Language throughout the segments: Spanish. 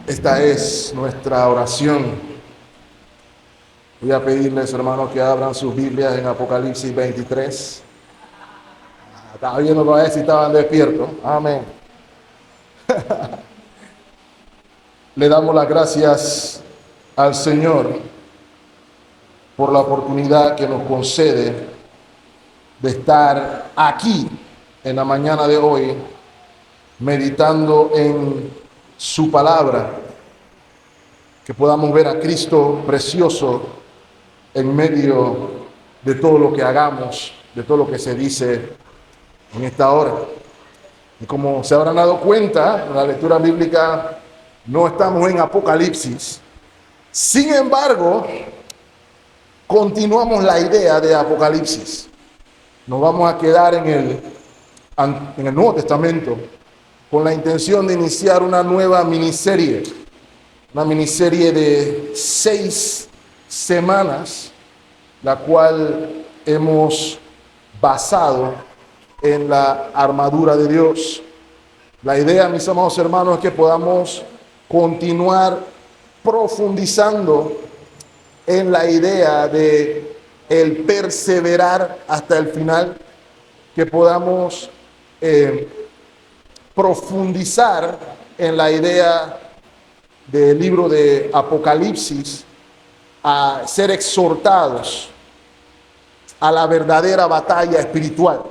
Esta es nuestra oración. Voy a pedirles, hermanos, que abran sus Biblias en Apocalipsis 23. Estaba viendo para ver si estaban despiertos. Amén. Le damos las gracias al Señor por la oportunidad que nos concede de estar aquí en la mañana de hoy, meditando en su palabra, que podamos ver a Cristo precioso en medio de todo lo que hagamos, de todo lo que se dice en esta hora. Y como se habrán dado cuenta, en la lectura bíblica no estamos en Apocalipsis. Sin embargo, continuamos la idea de Apocalipsis. Nos vamos a quedar en el Nuevo Testamento con la intención de iniciar una nueva miniserie de 6 semanas, la cual hemos basado en la armadura de Dios. La idea, mis amados hermanos, es que podamos continuar profundizando en la idea de el perseverar hasta el final, que podamos profundizar en la idea del libro de Apocalipsis, a ser exhortados a la verdadera batalla espiritual.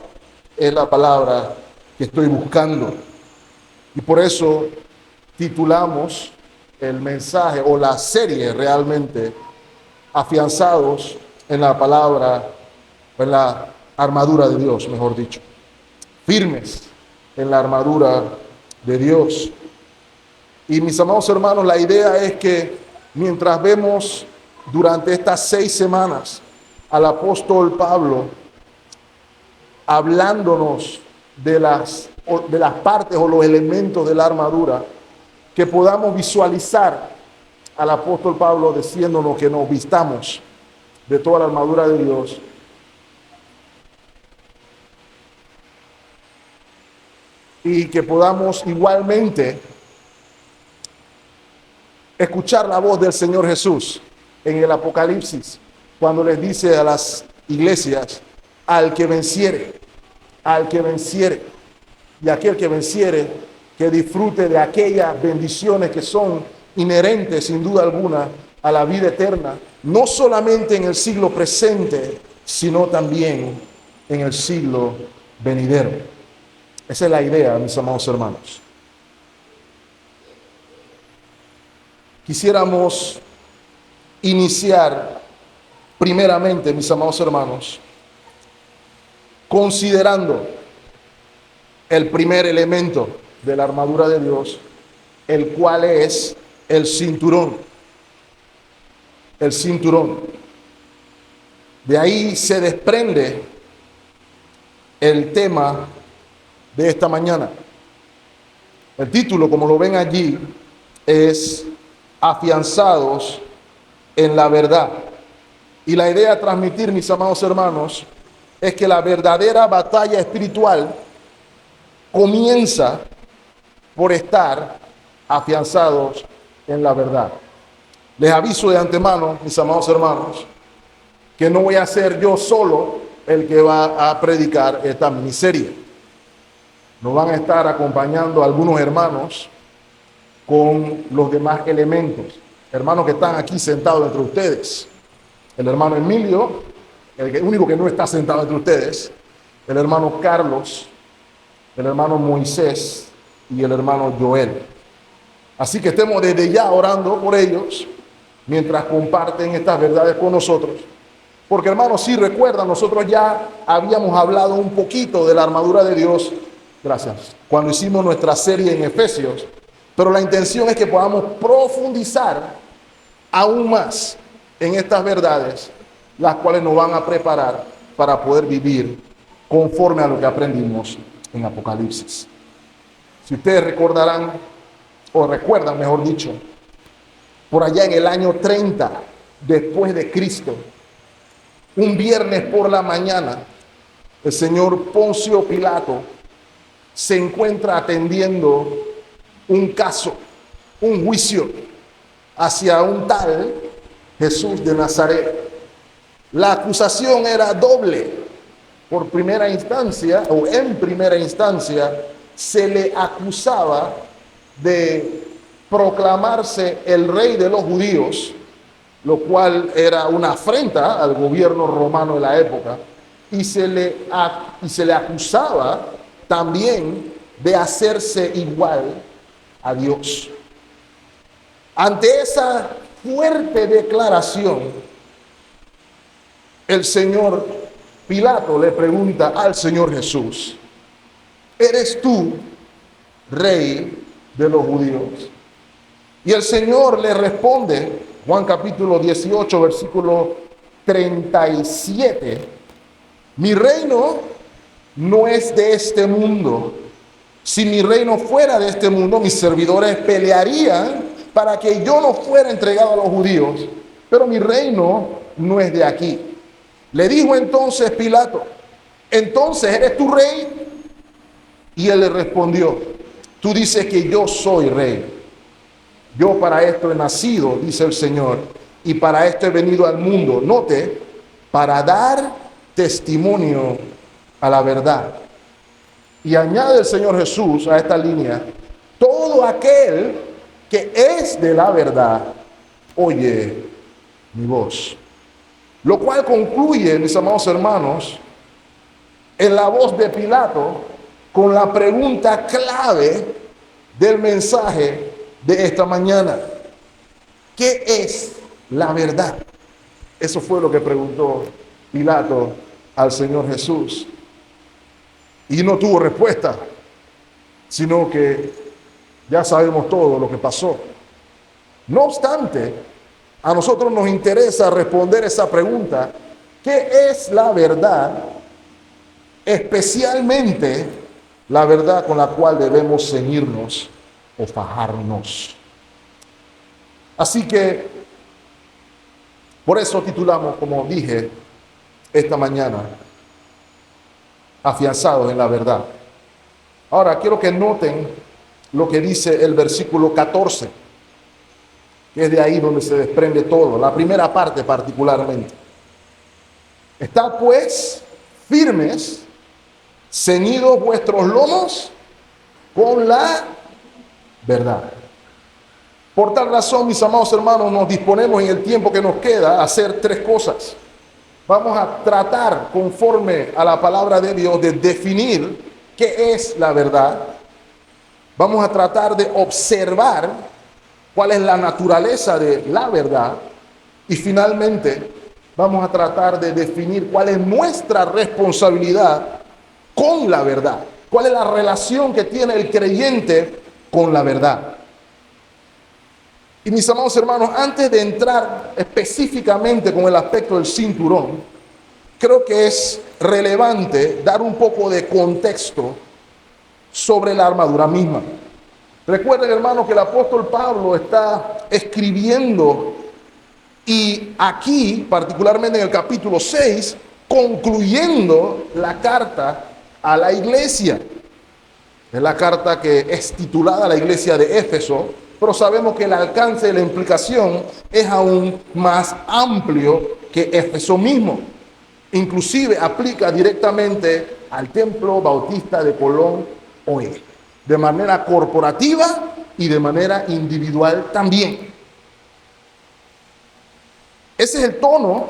Es la palabra que estoy buscando. Y por eso titulamos el mensaje o la serie realmente afianzados en la palabra, en la armadura de Dios, mejor dicho. Firmes en la armadura de Dios. Y mis amados hermanos, la idea es que mientras vemos durante estas 6 semanas al apóstol Pablo hablándonos de las partes o los elementos de la armadura, que podamos visualizar al apóstol Pablo diciéndonos que nos vistamos de toda la armadura de Dios. Y que podamos igualmente escuchar la voz del Señor Jesús en el Apocalipsis, cuando les dice a las iglesias: al que venciere, y aquel que venciere, que disfrute de aquellas bendiciones que son inherentes, sin duda alguna, a la vida eterna, no solamente en el siglo presente, sino también en el siglo venidero. Esa es la idea, mis amados hermanos. Quisiéramos iniciar primeramente, mis amados hermanos, considerando el primer elemento de la armadura de Dios, el cual es el cinturón. El cinturón. De ahí se desprende el tema de esta mañana. El título, como lo ven allí, es Afianzados en la verdad. Y la idea a transmitir, mis amados hermanos, es que la verdadera batalla espiritual comienza por estar afianzados en la verdad. Les aviso de antemano, mis amados hermanos, que no voy a ser yo solo el que va a predicar esta miniserie. Nos van a estar acompañando algunos hermanos con los demás elementos. Hermanos que están aquí sentados entre ustedes. El hermano Emilio, el único que no está sentado entre ustedes. El hermano Carlos, el hermano Moisés y el hermano Joel. Así que estemos desde ya orando por ellos mientras comparten estas verdades con nosotros. Porque, hermanos, si recuerdan, nosotros ya habíamos hablado un poquito de la armadura de Dios, gracias, cuando hicimos nuestra serie en Efesios. Pero la intención es que podamos profundizar aún más en estas verdades, las cuales nos van a preparar para poder vivir conforme a lo que aprendimos en Apocalipsis. Si ustedes recordarán, o recuerdan, mejor dicho, por allá en el año 30 después de Cristo, un viernes por la mañana, el señor Poncio Pilato se encuentra atendiendo un caso un juicio hacia un tal Jesús de Nazaret. La acusación era doble. Por primera instancia, o en primera instancia, se le acusaba de proclamarse el rey de los judíos, lo cual era una afrenta al gobierno romano de la época, y se le acusaba también de hacerse igual a Dios. Ante esa fuerte declaración, el Señor Pilato le pregunta al Señor Jesús: ¿eres tú rey de los judíos? Y el Señor le responde, Juan capítulo 18, versículo 37, mi reino no es de este mundo. Si mi reino fuera de este mundo, mis servidores pelearían para que yo no fuera entregado a los judíos, pero mi reino no es de aquí. Le dijo entonces Pilato: ¿entonces eres tú rey? Y él le respondió: tú dices que yo soy rey. Yo para esto he nacido, dice el Señor, y para esto he venido al mundo. Note, para dar testimonio a la verdad. Y añade el Señor Jesús a esta línea: todo aquel que es de la verdad, oye mi voz. Lo cual concluye, mis amados hermanos, en la voz de Pilato, con la pregunta clave del mensaje de esta mañana: ¿qué es la verdad? Eso fue lo que preguntó Pilato al Señor Jesús. Y no tuvo respuesta, sino que ya sabemos todo lo que pasó. No obstante, a nosotros nos interesa responder esa pregunta: ¿qué es la verdad? Especialmente la verdad con la cual debemos ceñirnos o fajarnos. Así que, por eso titulamos, como dije esta mañana, afianzados en la verdad. Ahora, quiero que noten lo que dice el versículo 14, que es de ahí donde se desprende todo, la primera parte particularmente. Estad pues firmes, ceñidos vuestros lomos con la verdad. Por tal razón, mis amados hermanos, nos disponemos en el tiempo que nos queda a hacer tres cosas. Vamos a tratar, conforme a la palabra de Dios, de definir qué es la verdad. Vamos a tratar de observar cuál es la naturaleza de la verdad. Y finalmente, vamos a tratar de definir cuál es nuestra responsabilidad con la verdad. ¿Cuál es la relación que tiene el creyente con la verdad? Y mis amados hermanos, antes de entrar específicamente con el aspecto del cinturón, creo que es relevante dar un poco de contexto sobre la armadura misma. Recuerden, hermanos, que el apóstol Pablo está escribiendo, y aquí, particularmente en el capítulo 6, concluyendo la carta a la iglesia. Es la carta que es titulada a la iglesia de Éfeso, pero sabemos que el alcance de la implicación es aún más amplio que Éfeso mismo. Inclusive aplica directamente al templo bautista de Colón hoy, de manera corporativa y de manera individual también. Ese es el tono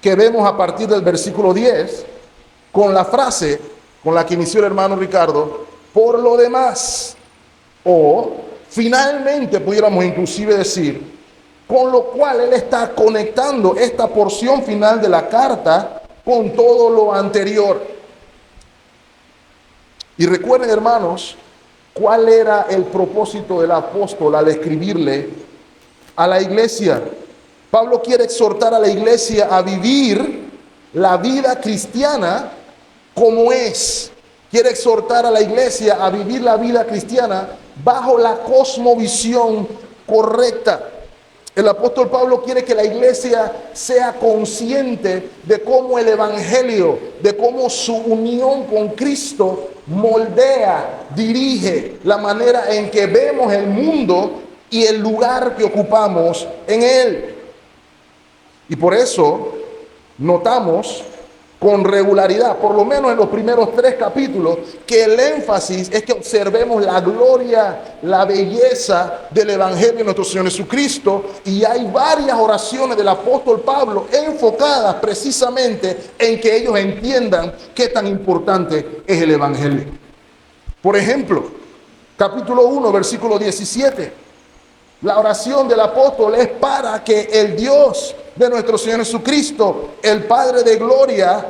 que vemos a partir del versículo 10, con la frase con la que inició el hermano Ricardo: por lo demás, o finalmente pudiéramos inclusive decir, con lo cual él está conectando esta porción final de la carta con todo lo anterior. Y recuerden, hermanos, cuál era el propósito del apóstol al escribirle a la iglesia. Pablo quiere exhortar a la iglesia a vivir la vida cristiana como es. Quiere exhortar a la iglesia a vivir la vida cristiana bajo la cosmovisión correcta. El apóstol Pablo quiere que la iglesia sea consciente de cómo el evangelio, de cómo su unión con Cristo moldea, dirige la manera en que vemos el mundo y el lugar que ocupamos en Él. Y por eso notamos con regularidad, por lo menos en los primeros 3 capítulos, que el énfasis es que observemos la gloria, la belleza del Evangelio de nuestro Señor Jesucristo. Y hay varias oraciones del apóstol Pablo enfocadas precisamente en que ellos entiendan qué tan importante es el Evangelio. Por ejemplo, capítulo 1, versículo 17. La oración del apóstol es para que el Dios de nuestro Señor Jesucristo, el Padre de gloria,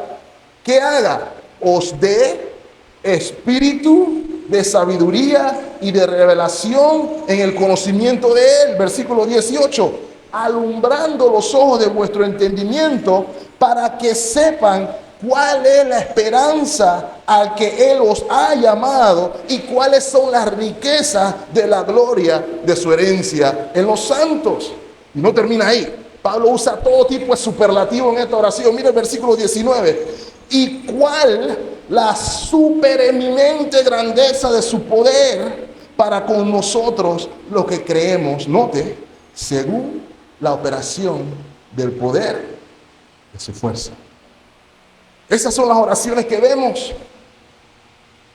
¿qué haga? Os dé espíritu de sabiduría y de revelación en el conocimiento de Él. Versículo 18. Alumbrando los ojos de vuestro entendimiento para que sepan cuál es la esperanza a que Él os ha llamado y cuáles son las riquezas de la gloria de su herencia en los santos. Y no termina ahí. Pablo usa todo tipo de superlativo en esta oración. Mira el versículo 19. Y cuál la supereminente grandeza de su poder para con nosotros los que creemos. Note, según la operación del poder de su fuerza. Esas son las oraciones que vemos.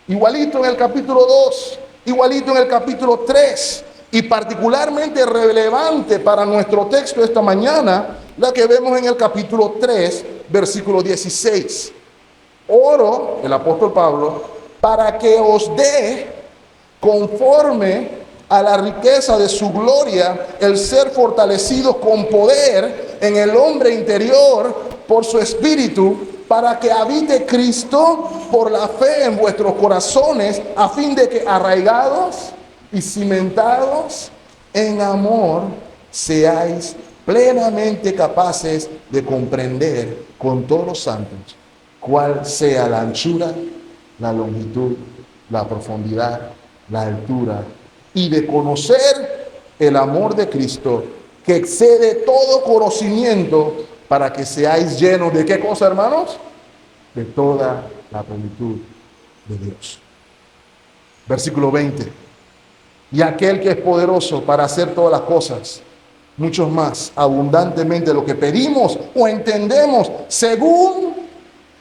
Igualito en el capítulo 2, igualito en el capítulo 3. Y particularmente relevante para nuestro texto esta mañana, la que vemos en el capítulo 3, versículo 16. Oro, el apóstol Pablo, para que os dé, conforme a la riqueza de su gloria, el ser fortalecidos con poder en el hombre interior por su espíritu, para que habite Cristo por la fe en vuestros corazones, a fin de que arraigados y cimentados en amor, seáis plenamente capaces de comprender con todos los santos cuál sea la anchura, la longitud, la profundidad, la altura, y de conocer el amor de Cristo que excede todo conocimiento, para que seáis llenos de ¿qué cosa, hermanos? De toda la plenitud de Dios. Versículo 20. Y aquel que es poderoso para hacer todas las cosas, muchos más, abundantemente de lo que pedimos o entendemos, según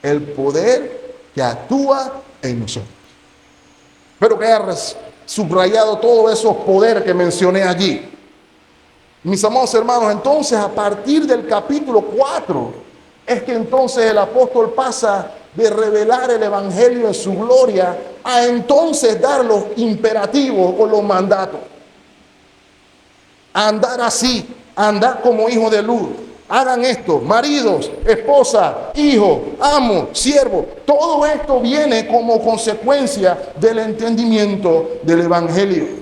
el poder que actúa en nosotros. Espero que hayas subrayado todos esos poderes que mencioné allí. Mis amados hermanos, entonces a partir del capítulo 4 es que entonces el apóstol pasa de revelar el evangelio en su gloria a entonces dar los imperativos o los mandatos. A andar así, a andar como hijos de luz. Hagan esto, maridos, esposa, hijo, amo, siervo. Todo esto viene como consecuencia del entendimiento del evangelio.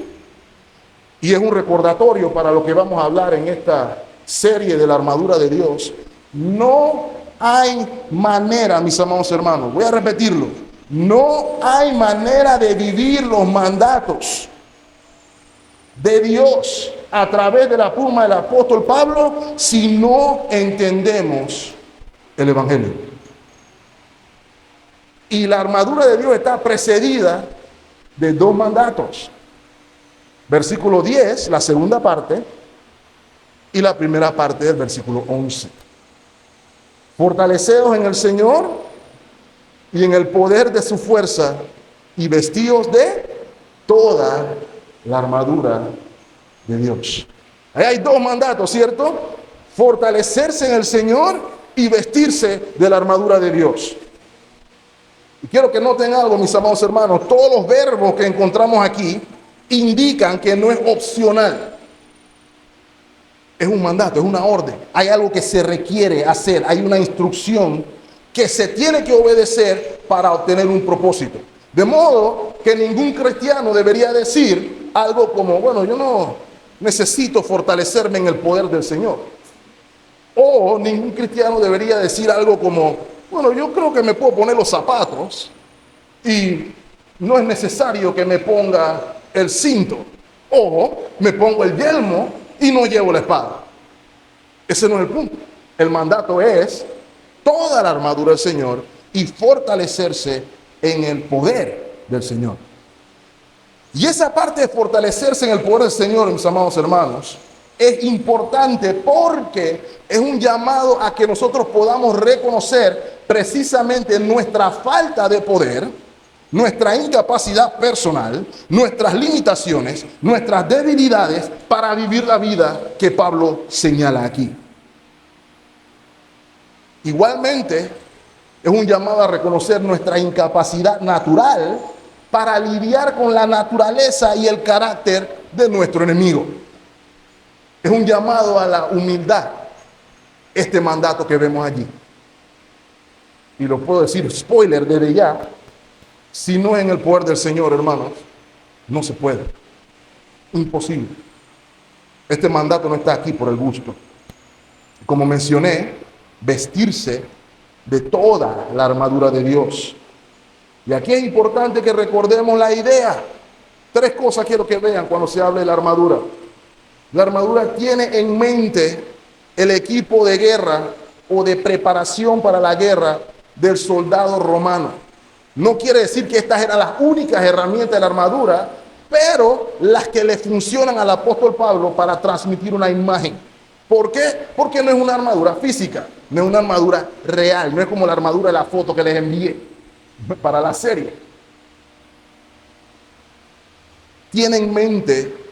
Y es un recordatorio para lo que vamos a hablar en esta serie de la armadura de Dios. No hay manera, mis amados hermanos, voy a repetirlo. No hay manera de vivir los mandatos de Dios a través de la pluma del apóstol Pablo si no entendemos el evangelio. Y la armadura de Dios está precedida de 2 mandatos. Versículo 10, la segunda parte, y la primera parte del versículo 11. Fortaleceos en el Señor y en el poder de su fuerza, y vestíos de toda la armadura de Dios. Ahí hay 2 mandatos, ¿cierto? Fortalecerse en el Señor y vestirse de la armadura de Dios. Y quiero que noten algo, mis amados hermanos. Todos los verbos que encontramos aquí indican que no es opcional. Es un mandato, es una orden. Hay algo que se requiere hacer, hay una instrucción que se tiene que obedecer para obtener un propósito. De modo que ningún cristiano debería decir algo como, bueno, yo no necesito fortalecerme en el poder del Señor. O ningún cristiano debería decir algo como, bueno, yo creo que me puedo poner los zapatos y no es necesario que me ponga el cinto, o me pongo el yelmo y no llevo la espada. Ese no es el punto. El mandato es toda la armadura del Señor y fortalecerse en el poder del Señor. Y esa parte de fortalecerse en el poder del Señor, mis amados hermanos, es importante porque es un llamado a que nosotros podamos reconocer precisamente nuestra falta de poder, nuestra incapacidad personal, nuestras limitaciones, nuestras debilidades para vivir la vida que Pablo señala aquí. Igualmente, es un llamado a reconocer nuestra incapacidad natural para lidiar con la naturaleza y el carácter de nuestro enemigo. Es un llamado a la humildad, este mandato que vemos allí. Y lo puedo decir, spoiler desde ya, si no es en el poder del Señor, hermanos, no se puede. Imposible. Este mandato no está aquí por el gusto. Como mencioné, vestirse de toda la armadura de Dios. Y aquí es importante que recordemos la idea. 3 cosas quiero que vean cuando se hable de la armadura. La armadura tiene en mente el equipo de guerra o de preparación para la guerra del soldado romano. No quiere decir que estas eran las únicas herramientas de la armadura, pero las que le funcionan al apóstol Pablo para transmitir una imagen. ¿Por qué? Porque no es una armadura física, no es una armadura real, no es como la armadura de la foto que les envié para la serie. Tiene en mente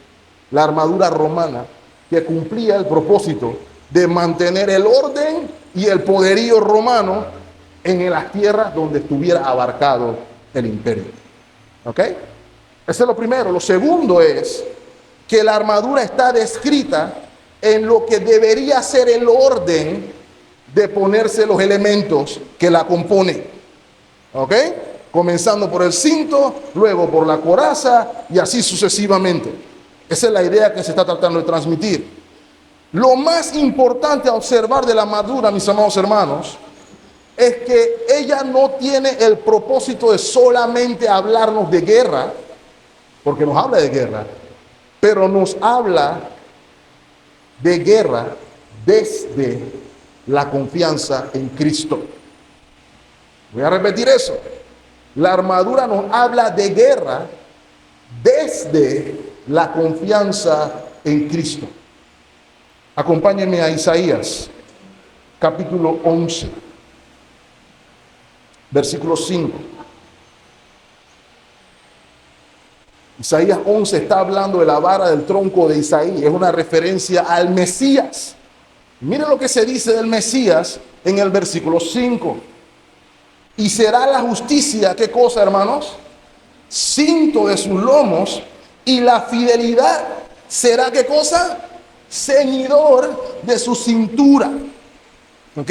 la armadura romana que cumplía el propósito de mantener el orden y el poderío romano en las tierras donde estuviera abarcado el imperio. ¿Ok? Eso es lo primero. Lo segundo es que la armadura está descrita en lo que debería ser el orden de ponerse los elementos que la componen. ¿Ok? Comenzando por el cinto, luego por la coraza y así sucesivamente. Esa es la idea que se está tratando de transmitir. Lo más importante a observar de la armadura, mis amados hermanos, es que ella no tiene el propósito de solamente hablarnos de guerra, porque nos habla de guerra, pero nos habla de guerra desde la confianza en Cristo. Voy a repetir eso. La armadura nos habla de guerra desde la confianza en Cristo. Acompáñenme a Isaías, capítulo 11, versículo 5. Isaías 11 está hablando de la vara del tronco de Isaí. Es una referencia al Mesías. Miren lo que se dice del Mesías en el versículo 5. Y será la justicia, ¿qué cosa, hermanos? Cinto de sus lomos, y la fidelidad será, ¿qué cosa? Ceñidor de su cintura. ¿Ok?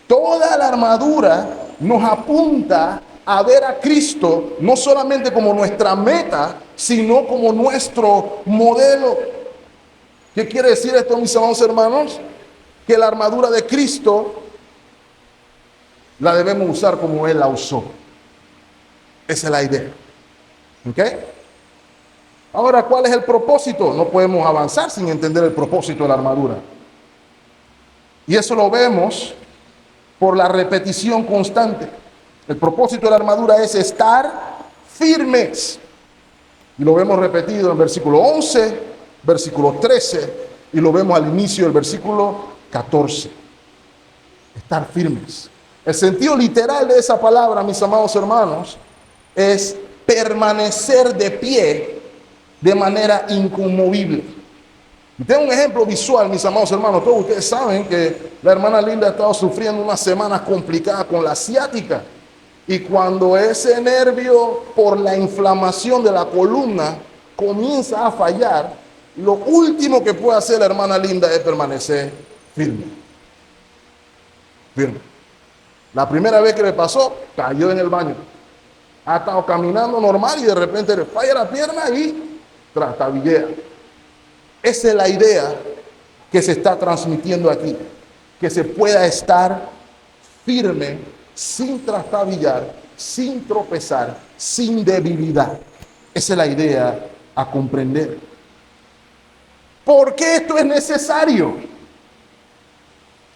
Toda la armadura nos apunta a ver a Cristo no solamente como nuestra meta, sino como nuestro modelo. ¿Qué quiere decir esto, mis amados hermanos? Que la armadura de Cristo la debemos usar como Él la usó. Esa es la idea. ¿Ok? Ahora, ¿cuál es el propósito? No podemos avanzar sin entender el propósito de la armadura. Y eso lo vemos por la repetición constante. El propósito de la armadura es estar firmes. Y lo vemos repetido en versículo 11, versículo 13, y lo vemos al inicio del versículo 14. Estar firmes. El sentido literal de esa palabra, mis amados hermanos, es permanecer de pie de manera inconmovible. Y tengo un ejemplo visual, mis amados hermanos. Todos ustedes saben que la hermana Linda ha estado sufriendo unas semanas complicadas con la ciática. Y cuando ese nervio, por la inflamación de la columna, comienza a fallar, lo último que puede hacer la hermana Linda es permanecer firme. Firme. La primera vez que le pasó, cayó en el baño. Ha estado caminando normal y de repente le falla la pierna y trastabillea. Esa es la idea que se está transmitiendo aquí. Que se pueda estar firme, sin trastabillar, sin tropezar, sin debilidad. Esa es la idea a comprender. ¿Por qué esto es necesario?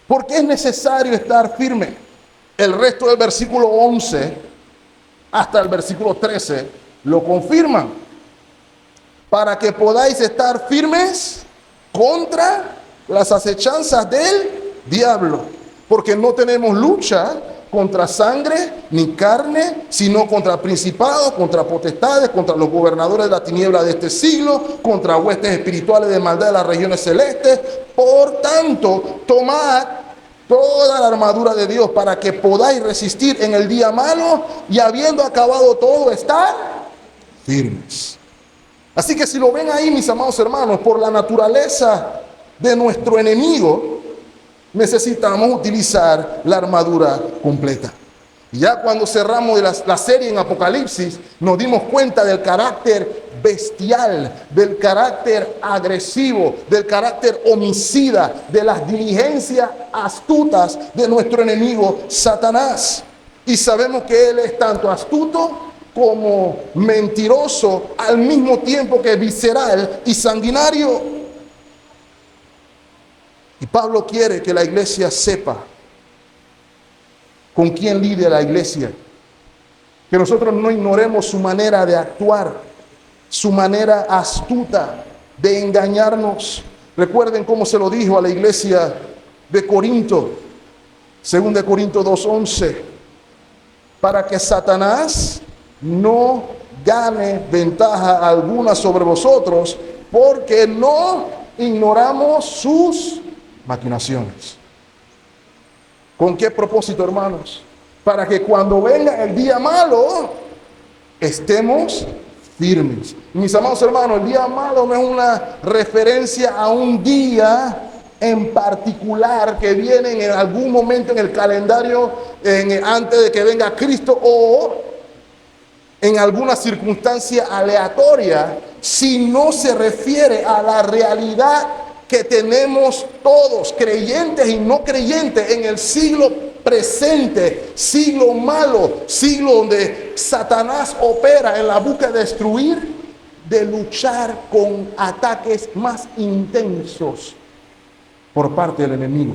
¿Por qué es necesario estar firme? El resto del versículo 11 hasta el versículo 13 lo confirman. para que podáis estar firmes contra las acechanzas del diablo, porque no tenemos lucha contra sangre ni carne, sino contra principados, contra potestades, contra los gobernadores de la tiniebla de este siglo, contra huestes espirituales de maldad de las regiones celestes. Por tanto, tomad toda la armadura de Dios para que podáis resistir en el día malo y habiendo acabado todo, estar firmes. Así que si lo ven ahí, mis amados hermanos, por la naturaleza de nuestro enemigo, necesitamos utilizar la armadura completa. Y ya cuando cerramos la serie en Apocalipsis, nos dimos cuenta del carácter bestial, del carácter agresivo, del carácter homicida, de las diligencias astutas de nuestro enemigo Satanás. Y sabemos que él es tanto astuto como mentiroso, al mismo tiempo que visceral y sanguinario. Y Pablo quiere que la iglesia sepa con quién lidia la iglesia. Que nosotros no ignoremos su manera de actuar, su manera astuta de engañarnos. Recuerden cómo se lo dijo a la iglesia de Corinto, 2 Corintios 2:11, para que Satanás no gane ventaja alguna sobre vosotros, porque no ignoramos sus maquinaciones. ¿Con qué propósito, hermanos? Para que cuando venga el día malo, estemos firmes. Mis amados hermanos, el día malo no es una referencia a un día en particular que viene en algún momento en el calendario antes de que venga Cristo, o en alguna circunstancia aleatoria, sino se refiere a la realidad que tenemos todos, creyentes y no creyentes, en el siglo presente, siglo malo, siglo donde Satanás opera en la búsqueda de destruir, de luchar con ataques más intensos por parte del enemigo.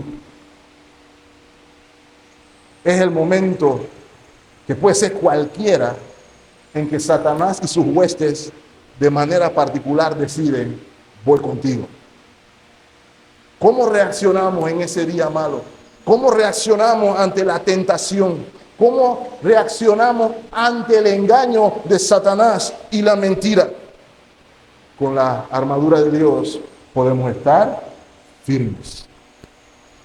Es el momento, que puede ser cualquiera, en que Satanás y sus huestes de manera particular deciden: voy contigo. ¿Cómo reaccionamos en ese día malo? ¿Cómo reaccionamos ante la tentación? ¿Cómo reaccionamos ante el engaño de Satanás y la mentira? Con la armadura de Dios podemos estar firmes.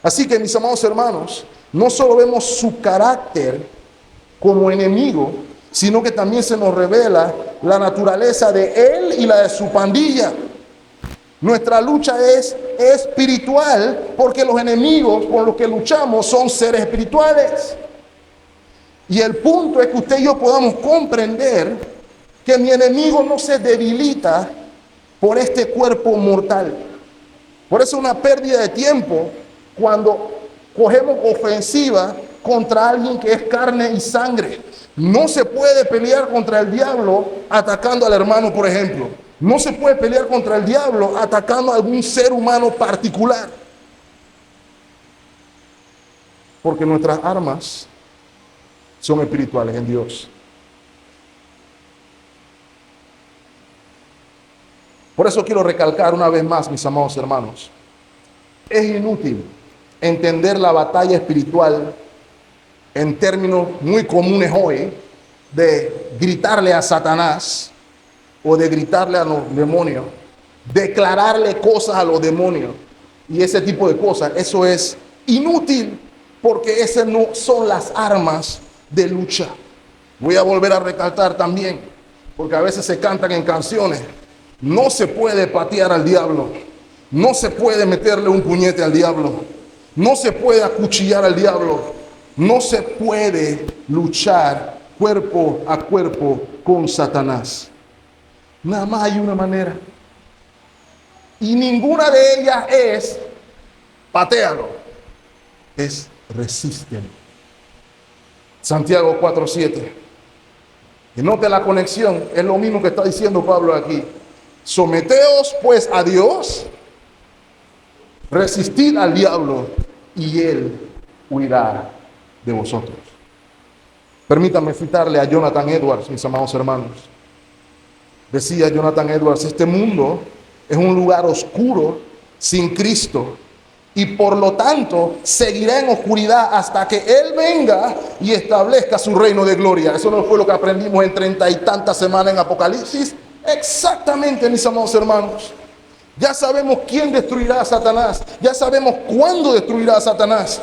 Así que, mis amados hermanos, no solo vemos su carácter como enemigo, sino que también se nos revela la naturaleza de él y la de su pandilla. Nuestra lucha es espiritual, porque los enemigos con los que luchamos son seres espirituales. Y el punto es que usted y yo podamos comprender que mi enemigo no se debilita por este cuerpo mortal. Por eso es una pérdida de tiempo cuando cogemos ofensiva contra alguien que es carne y sangre. No se puede pelear contra el diablo atacando al hermano, por ejemplo. No se puede pelear contra el diablo atacando a algún ser humano particular. Porque nuestras armas son espirituales en Dios. Por eso quiero recalcar una vez más, mis amados hermanos, es inútil entender la batalla espiritual en términos muy comunes hoy, de gritarle a Satanás o de gritarle a los demonios, declararle cosas a los demonios y ese tipo de cosas. Eso es inútil, porque esas no son las armas de lucha. Voy a volver a recalcar también, porque a veces se cantan en canciones: no se puede patear al diablo, no se puede meterle un puñete al diablo, no se puede acuchillar al diablo, no se puede luchar cuerpo a cuerpo con Satanás. Nada más hay una manera, y ninguna de ellas es patéalo, es resístelo. Santiago 4:7. Y note la conexión, es lo mismo que está diciendo Pablo aquí. Someteos pues a Dios, resistid al diablo y él huirá de vosotros. Permítanme citarle a Jonathan Edwards, mis amados hermanos. Decía Jonathan Edwards, este mundo es un lugar oscuro sin Cristo y por lo tanto seguirá en oscuridad hasta que Él venga y establezca su reino de gloria. Eso no fue lo que aprendimos en 30 y tantas semanas en Apocalipsis. Exactamente, mis amados hermanos. Ya sabemos quién destruirá a Satanás. Ya sabemos cuándo destruirá a Satanás.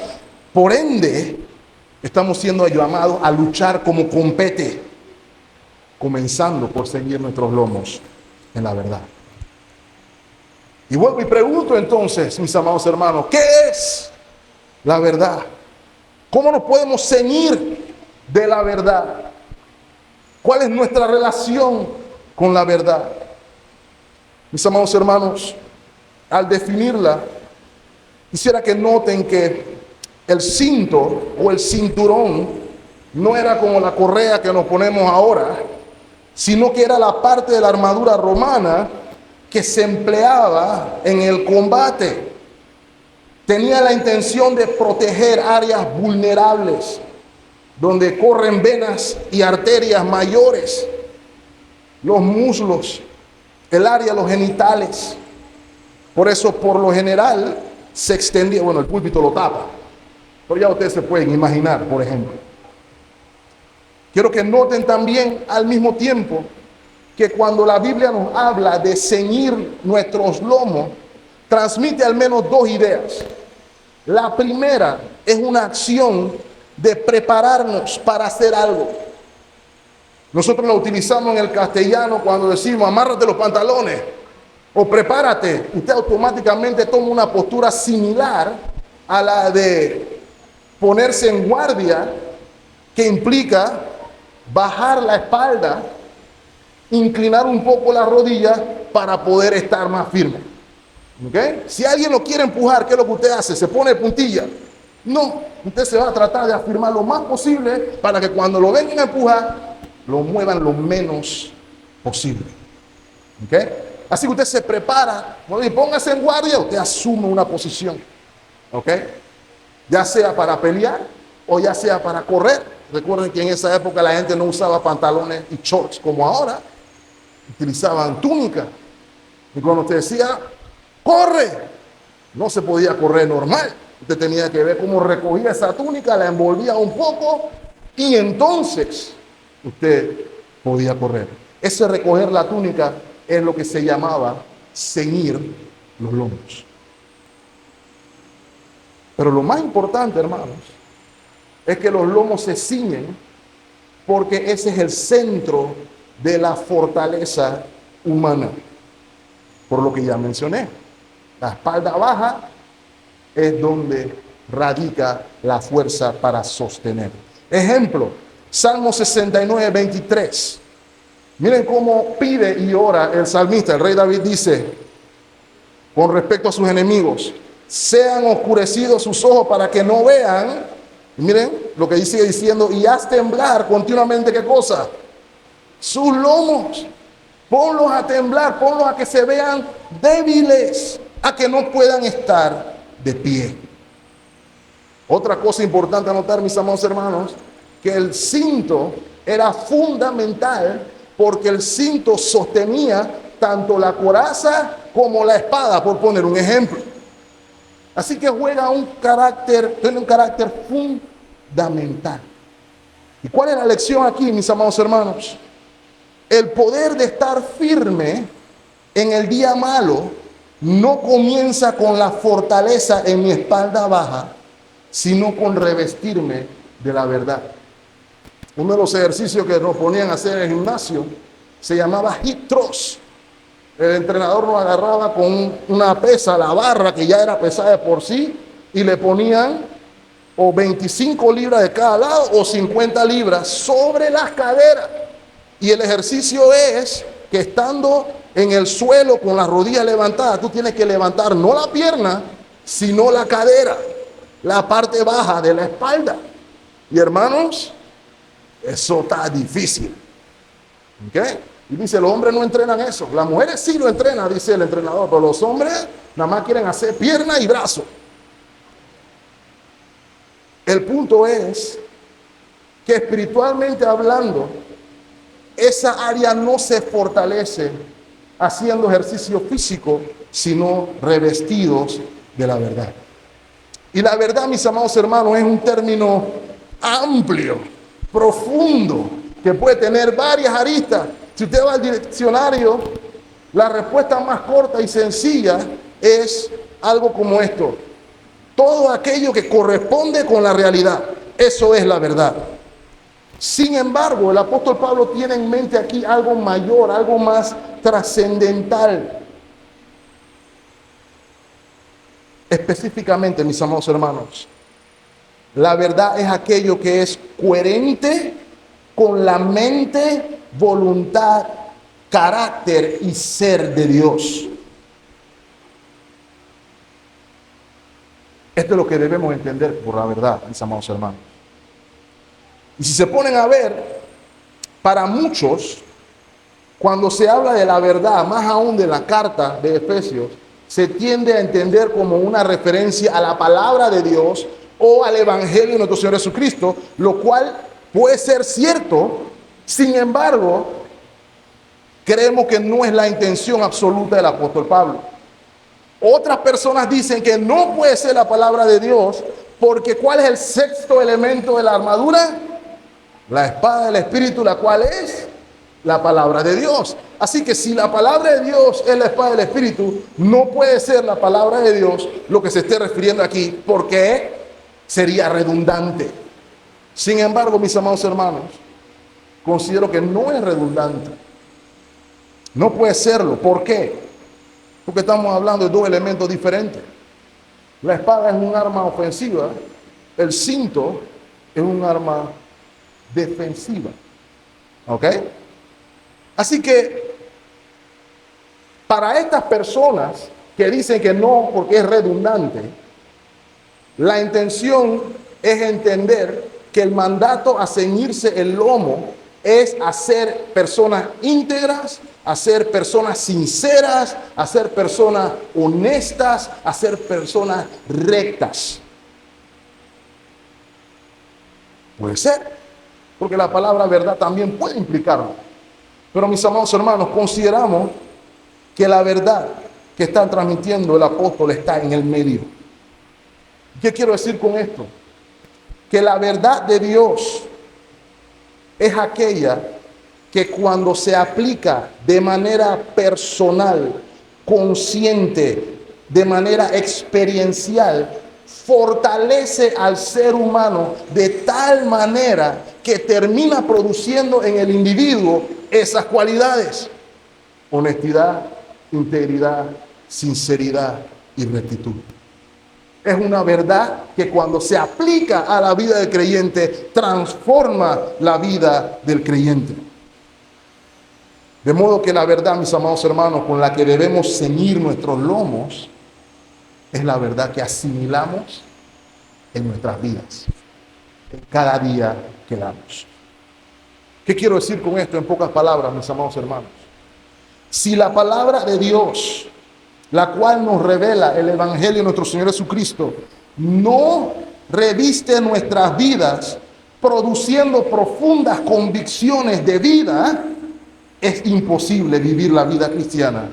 Por ende, estamos siendo llamados a luchar como compete, comenzando por seguir nuestros lomos en la verdad. Y vuelvo y pregunto entonces, mis amados hermanos, ¿qué es la verdad? ¿Cómo nos podemos ceñir de la verdad? ¿Cuál es nuestra relación con la verdad? Mis amados hermanos, al definirla, quisiera que noten que el cinto o el cinturón no era como la correa que nos ponemos ahora, sino que era la parte de la armadura romana que se empleaba en el combate. Tenía la intención de proteger áreas vulnerables, donde corren venas y arterias mayores, los muslos, el área, los genitales. Por eso, por lo general, se extendía, bueno, el púlpito lo tapa, pero ya ustedes se pueden imaginar, por ejemplo. Quiero que noten también al mismo tiempo que cuando la Biblia nos habla de ceñir nuestros lomos, transmite al menos dos ideas. La primera es una acción de prepararnos para hacer algo. Nosotros lo utilizamos en el castellano cuando decimos amárrate los pantalones o prepárate. Usted automáticamente toma una postura similar a la de ponerse en guardia, que implica bajar la espalda, inclinar un poco la rodilla para poder estar más firme. ¿Okay? Si alguien lo quiere empujar, ¿qué es lo que usted hace? ¿Se pone de puntilla? No, usted se va a tratar de afirmar lo más posible para que cuando lo vengan a empujar, lo muevan lo menos posible. ¿Okay? Así que usted se prepara, y póngase en guardia, usted asume una posición. ¿Okay? Ya sea para pelear o ya sea para correr. Recuerden que en esa época la gente no usaba pantalones y shorts como ahora. Utilizaban túnica. Y cuando usted decía, ¡corre!, no se podía correr normal. Usted tenía que ver cómo recogía esa túnica, la envolvía un poco y entonces usted podía correr. Ese recoger la túnica es lo que se llamaba ceñir los lomos. Pero lo más importante, hermanos, es que los lomos se ciñen porque ese es el centro de la fortaleza humana. Por lo que ya mencioné, la espalda baja es donde radica la fuerza para sostener. Ejemplo, Salmo 69, 23. Miren cómo pide y ora el salmista. El rey David dice, con respecto a sus enemigos, sean oscurecidos sus ojos para que no vean. Y miren lo que sigue diciendo, y haz temblar continuamente, ¿qué cosa? Sus lomos. Ponlos a temblar, ponlos a que se vean débiles, a que no puedan estar de pie. Otra cosa importante a notar, mis amados hermanos, que el cinto era fundamental porque el cinto sostenía tanto la coraza como la espada, por poner un ejemplo. Así que tiene un carácter fundamental. ¿Y cuál es la lección aquí, mis amados hermanos? El poder de estar firme en el día malo no comienza con la fortaleza en mi espalda baja, sino con revestirme de la verdad. Uno de los ejercicios que nos ponían a hacer en el gimnasio se llamaba hip thrust. El entrenador nos agarraba con una pesa, la barra que ya era pesada de por sí, y le ponían o 25 libras de cada lado o 50 libras sobre las caderas. Y el ejercicio es que estando en el suelo con las rodillas levantadas, tú tienes que levantar no la pierna, sino la cadera, la parte baja de la espalda. Y hermanos, eso está difícil. ¿Okay? Y dice, los hombres no entrenan eso. Las mujeres sí lo entrenan, dice el entrenador, pero los hombres nada más quieren hacer pierna y brazo. El punto es que espiritualmente hablando, esa área no se fortalece haciendo ejercicio físico, sino revestidos de la verdad. Y la verdad, mis amados hermanos, es un término amplio, profundo, que puede tener varias aristas. Si usted va al diccionario, la respuesta más corta y sencilla es algo como esto: todo aquello que corresponde con la realidad, eso es la verdad. Sin embargo, el apóstol Pablo tiene en mente aquí algo mayor, algo más trascendental. Específicamente, mis amados hermanos, la verdad es aquello que es coherente con la mente, voluntad, carácter y ser de Dios. Esto es lo que debemos entender por la verdad, mis amados hermanos. Y si se ponen a ver, para muchos, cuando se habla de la verdad, más aún de la carta de Efesios, se tiende a entender como una referencia a la palabra de Dios o al Evangelio de nuestro Señor Jesucristo, lo cual puede ser cierto. Sin embargo, creemos que no es la intención absoluta del apóstol Pablo. Otras personas dicen que no puede ser la palabra de Dios porque ¿cuál es el sexto elemento de la armadura? La espada del Espíritu, la cual es la palabra de Dios. Así que si la palabra de Dios es la espada del Espíritu, no puede ser la palabra de Dios lo que se esté refiriendo aquí, porque sería redundante. Sin embargo, mis amados hermanos, considero que no es redundante. No puede serlo. ¿Por qué? Porque estamos hablando de dos elementos diferentes. La espada es un arma ofensiva, el cinto es un arma defensiva. ¿Ok? Así que para estas personas que dicen que no porque es redundante, la intención es entender que el mandato a ceñirse el lomo es hacer personas íntegras, hacer personas sinceras, hacer personas honestas, hacer personas rectas. Puede ser, porque la palabra verdad también puede implicarlo. Pero mis amados hermanos, consideramos que la verdad que está transmitiendo el apóstol está en el medio. ¿Qué quiero decir con esto? Que la verdad de Dios es aquella que cuando se aplica de manera personal, consciente, de manera experiencial, fortalece al ser humano de tal manera que termina produciendo en el individuo esas cualidades: honestidad, integridad, sinceridad y rectitud. Es una verdad que cuando se aplica a la vida del creyente, transforma la vida del creyente. De modo que la verdad, mis amados hermanos, con la que debemos ceñir nuestros lomos, es la verdad que asimilamos en nuestras vidas, en cada día que damos. ¿Qué quiero decir con esto en pocas palabras, mis amados hermanos? Si la palabra de Dios, la cual nos revela el Evangelio de nuestro Señor Jesucristo, no reviste nuestras vidas produciendo profundas convicciones de vida, es imposible vivir la vida cristiana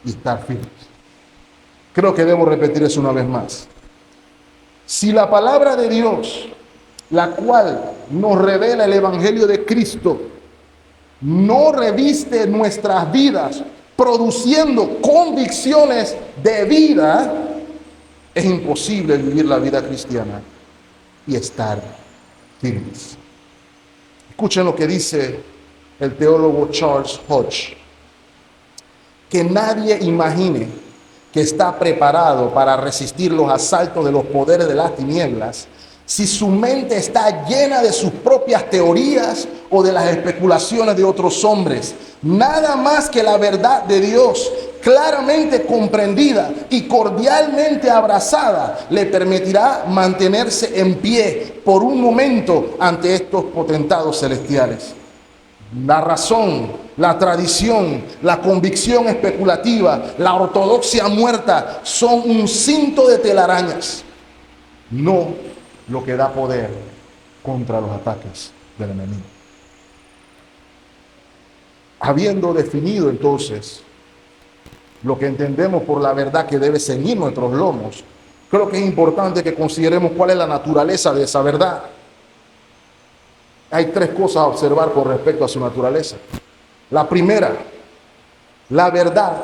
y estar firmes. Creo que debo repetir eso una vez más. Si la palabra de Dios, la cual nos revela el Evangelio de Cristo, no reviste nuestras vidas produciendo convicciones de vida, es imposible vivir la vida cristiana y estar firmes. Escuchen lo que dice el teólogo Charles Hodge: que nadie imagine que está preparado para resistir los asaltos de los poderes de las tinieblas si su mente está llena de sus propias teorías o de las especulaciones de otros hombres. Nada más que la verdad de Dios, claramente comprendida y cordialmente abrazada, le permitirá mantenerse en pie por un momento ante estos potentados celestiales. La razón, la tradición, la convicción especulativa, la ortodoxia muerta son un cinto de telarañas, no lo que da poder contra los ataques del enemigo. Habiendo definido entonces lo que entendemos por la verdad que debe ceñir nuestros lomos, creo que es importante que consideremos cuál es la naturaleza de esa verdad. Hay tres cosas a observar con respecto a su naturaleza. La primera, la verdad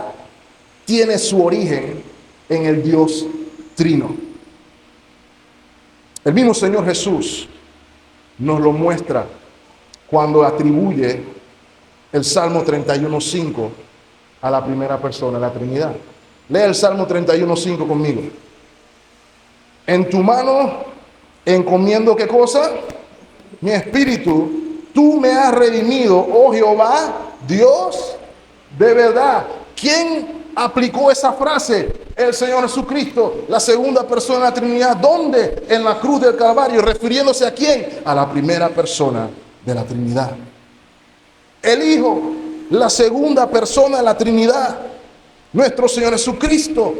tiene su origen en el Dios Trino. El mismo Señor Jesús nos lo muestra cuando atribuye el Salmo 31:5 a la primera persona, la Trinidad. Lea el Salmo 31:5 conmigo. En tu mano encomiendo, ¿qué cosa? Mi espíritu. Tú me has redimido, oh Jehová, Dios de verdad. ¿Quién aplicó esa frase? El Señor Jesucristo, la segunda persona de la Trinidad. ¿Dónde? En la cruz del Calvario. ¿Refiriéndose a quién? A la primera persona de la Trinidad. El Hijo, la segunda persona de la Trinidad, nuestro Señor Jesucristo,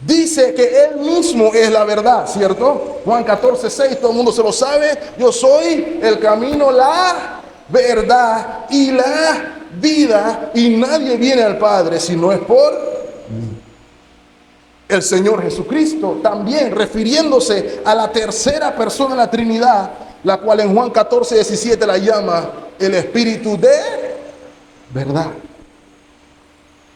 dice que Él mismo es la verdad, ¿cierto? Juan 14:6, todo el mundo se lo sabe. Yo soy el camino, la verdad y la vida, y nadie viene al Padre si no es por mí. El Señor Jesucristo también, refiriéndose a la tercera persona de la Trinidad, la cual en Juan 14:17 la llama el Espíritu de verdad,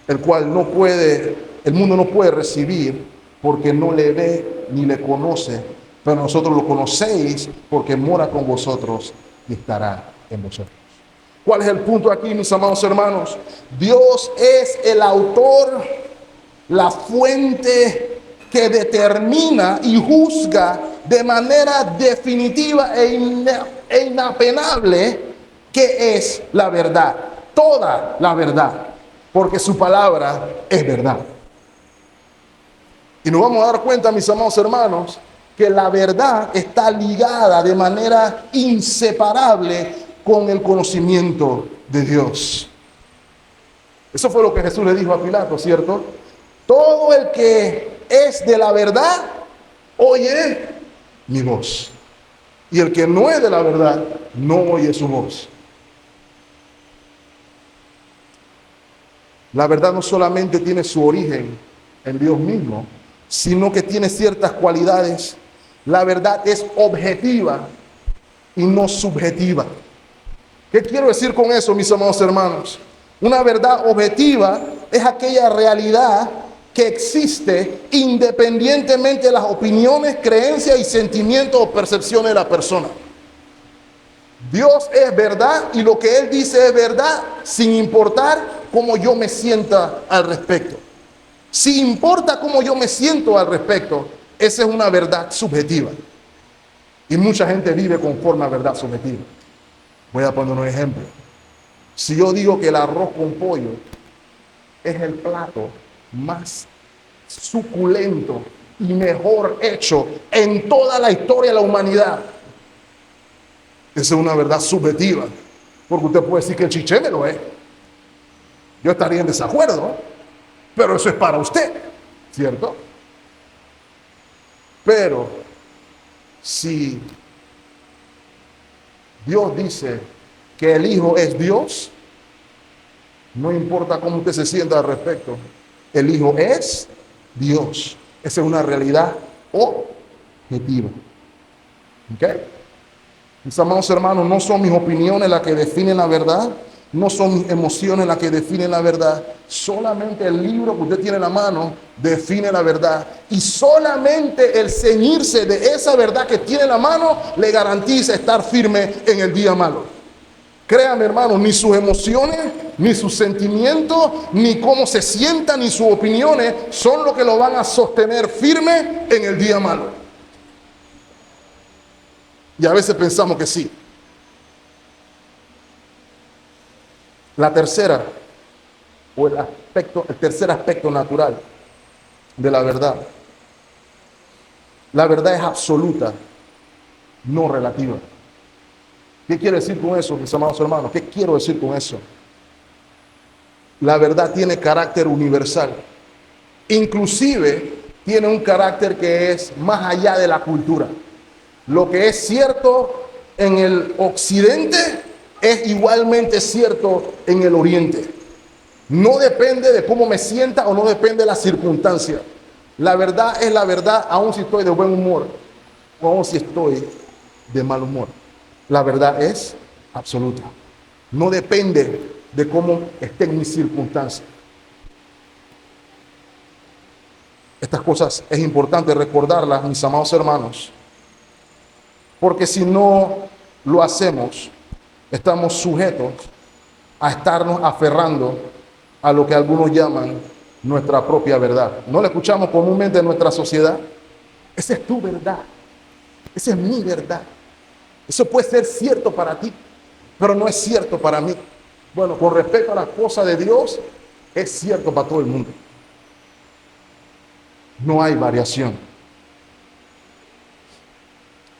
el cual el mundo no puede recibir porque no le ve ni le conoce, pero nosotros lo conocéis porque mora con vosotros y estará en vosotros. ¿Cuál es el punto aquí, mis amados hermanos? Dios es el autor, la fuente que determina y juzga de manera definitiva e inapenable qué es la verdad, toda la verdad, porque su palabra es verdad. Y nos vamos a dar cuenta, mis amados hermanos, que la verdad está ligada de manera inseparable con el conocimiento de Dios. Eso fue lo que Jesús le dijo a Pilato, ¿cierto? Todo el que es de la verdad, oye mi voz. Y el que no es de la verdad, no oye su voz. La verdad no solamente tiene su origen en Dios mismo, sino que tiene ciertas cualidades. La verdad es objetiva y no subjetiva. ¿Qué quiero decir con eso, mis amados hermanos? Una verdad objetiva es aquella realidad que existe independientemente de las opiniones, creencias y sentimientos o percepciones de la persona. Dios es verdad y lo que Él dice es verdad sin importar cómo yo me sienta al respecto. Si importa cómo yo me siento al respecto, esa es una verdad subjetiva. Y mucha gente vive conforme a verdad subjetiva. Voy a poner un ejemplo. Si yo digo que el arroz con pollo es el plato más suculento y mejor hecho en toda la historia de la humanidad, esa es una verdad subjetiva. Porque usted puede decir que el chiché me lo es. Yo estaría en desacuerdo, pero eso es para usted, ¿cierto? Pero si Dios dice que el Hijo es Dios, no importa cómo usted se sienta al respecto, el Hijo es Dios. Esa es una realidad objetiva. ¿Ok? Mis amados hermanos, no son mis opiniones las que definen la verdad, no son mis emociones las que definen la verdad, solamente el libro que usted tiene en la mano define la verdad, y solamente el ceñirse de esa verdad que tiene en la mano le garantiza estar firme en el día malo. Créame, hermano, ni sus emociones, ni sus sentimientos, ni cómo se sienta, ni sus opiniones son lo que lo van a sostener firme en el día malo. Y a veces pensamos que sí. La tercera, o el tercer aspecto natural de la verdad. La verdad es absoluta, no relativa. ¿Qué quiero decir con eso, mis amados hermanos? ¿Qué quiero decir con eso? La verdad tiene carácter universal. Inclusive tiene un carácter que es más allá de la cultura. Lo que es cierto en el occidente es igualmente cierto en el oriente. No depende de cómo me sienta o no depende de la circunstancia. La verdad es la verdad, aun si estoy de buen humor o aun si estoy de mal humor. La verdad es absoluta. No depende de cómo estén mis circunstancias. Estas cosas es importante recordarlas, mis amados hermanos, porque si no lo hacemos, estamos sujetos a estarnos aferrando a lo que algunos llaman nuestra propia verdad. ¿No lo escuchamos comúnmente en nuestra sociedad? Esa es tu verdad, esa es mi verdad. Eso puede ser cierto para ti, pero no es cierto para mí. Bueno, con respecto a las cosas de Dios, es cierto para todo el mundo. No hay variación.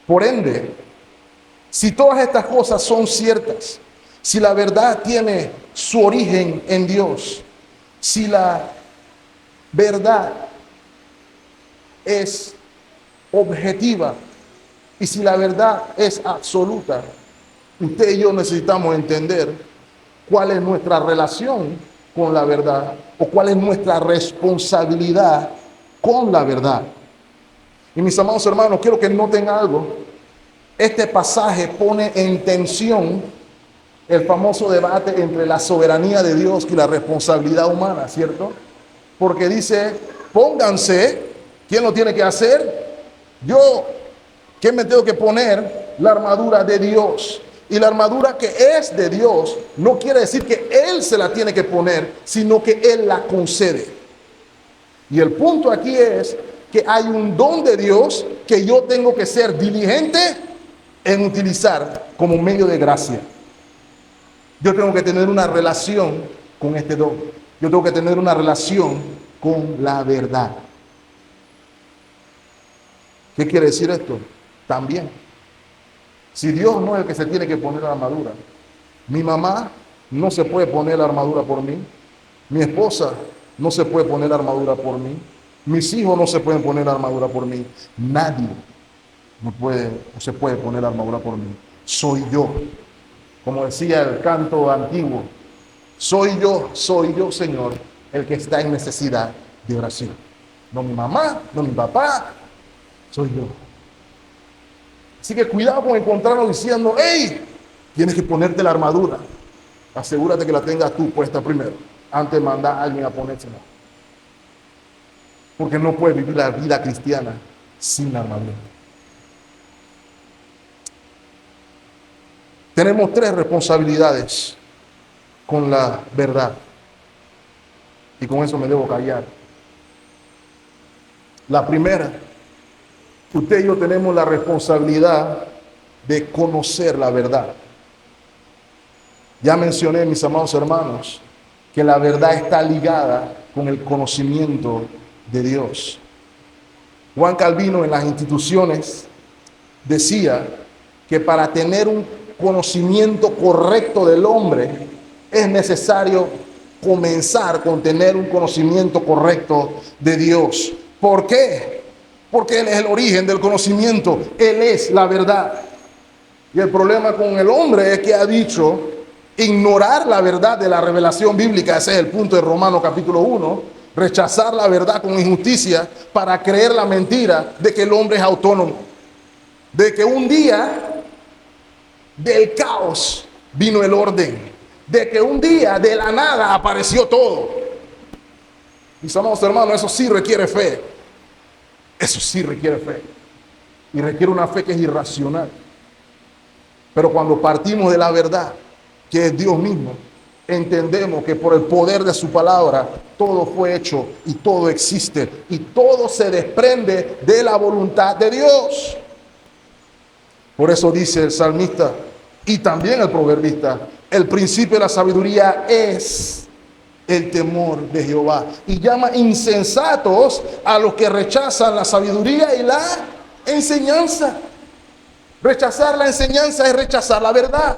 Por ende, si todas estas cosas son ciertas, si la verdad tiene su origen en Dios, si la verdad es objetiva y si la verdad es absoluta, usted y yo necesitamos entender cuál es nuestra relación con la verdad o cuál es nuestra responsabilidad con la verdad. Y mis amados hermanos, quiero que noten algo. Este pasaje pone en tensión el famoso debate entre la soberanía de Dios y la responsabilidad humana, ¿cierto? Porque dice, pónganse, ¿quién lo tiene que hacer? Yo, ¿quién me tengo que poner? La armadura de Dios. Y la armadura que es de Dios no quiere decir que Él se la tiene que poner, sino que Él la concede. Y el punto aquí es que hay un don de Dios que yo tengo que ser diligente en utilizar como medio de gracia. Yo tengo que tener una relación con este don. Yo tengo que tener una relación con la verdad. ¿Qué quiere decir esto? También, si Dios no es el que se tiene que poner la armadura, mi mamá no se puede poner la armadura por mí, mi esposa no se puede poner la armadura por mí, mis hijos no se pueden poner la armadura por mí, nadie no se puede poner la armadura por mí. Soy yo. Como decía el canto antiguo, soy yo, Señor, el que está en necesidad de oración. No mi mamá, no mi papá, soy yo. Así que cuidado con encontrarnos diciendo, hey, tienes que ponerte la armadura. Asegúrate que la tengas tú puesta primero, antes de mandar a alguien a ponérsela. Porque no puedes vivir la vida cristiana sin la armadura. Tenemos 3 responsabilidades con la verdad. Y con eso me debo callar. La primera, usted y yo tenemos la responsabilidad de conocer la verdad. Ya mencioné, mis amados hermanos, que la verdad está ligada con el conocimiento de Dios. Juan Calvino en las instituciones decía que para tener un conocimiento correcto del hombre es necesario comenzar con tener un conocimiento correcto de Dios. ¿Por qué? Porque Él es el origen del conocimiento, Él es la verdad. Y el problema con el hombre es que ha dicho ignorar la verdad de la revelación bíblica. Ese es el punto de Romanos capítulo 1, rechazar la verdad con injusticia para creer la mentira de que el hombre es autónomo, de que un día del caos vino el orden, de que un día de la nada apareció todo. Mis amados hermanos, eso sí requiere fe. Eso sí requiere fe. Y requiere una fe que es irracional. Pero cuando partimos de la verdad, que es Dios mismo, entendemos que por el poder de su palabra todo fue hecho y todo existe y todo se desprende de la voluntad de Dios. Por eso dice el salmista y también el proverbista, el principio de la sabiduría es el temor de Jehová. Y llama insensatos a los que rechazan la sabiduría y la enseñanza. Rechazar la enseñanza es rechazar la verdad,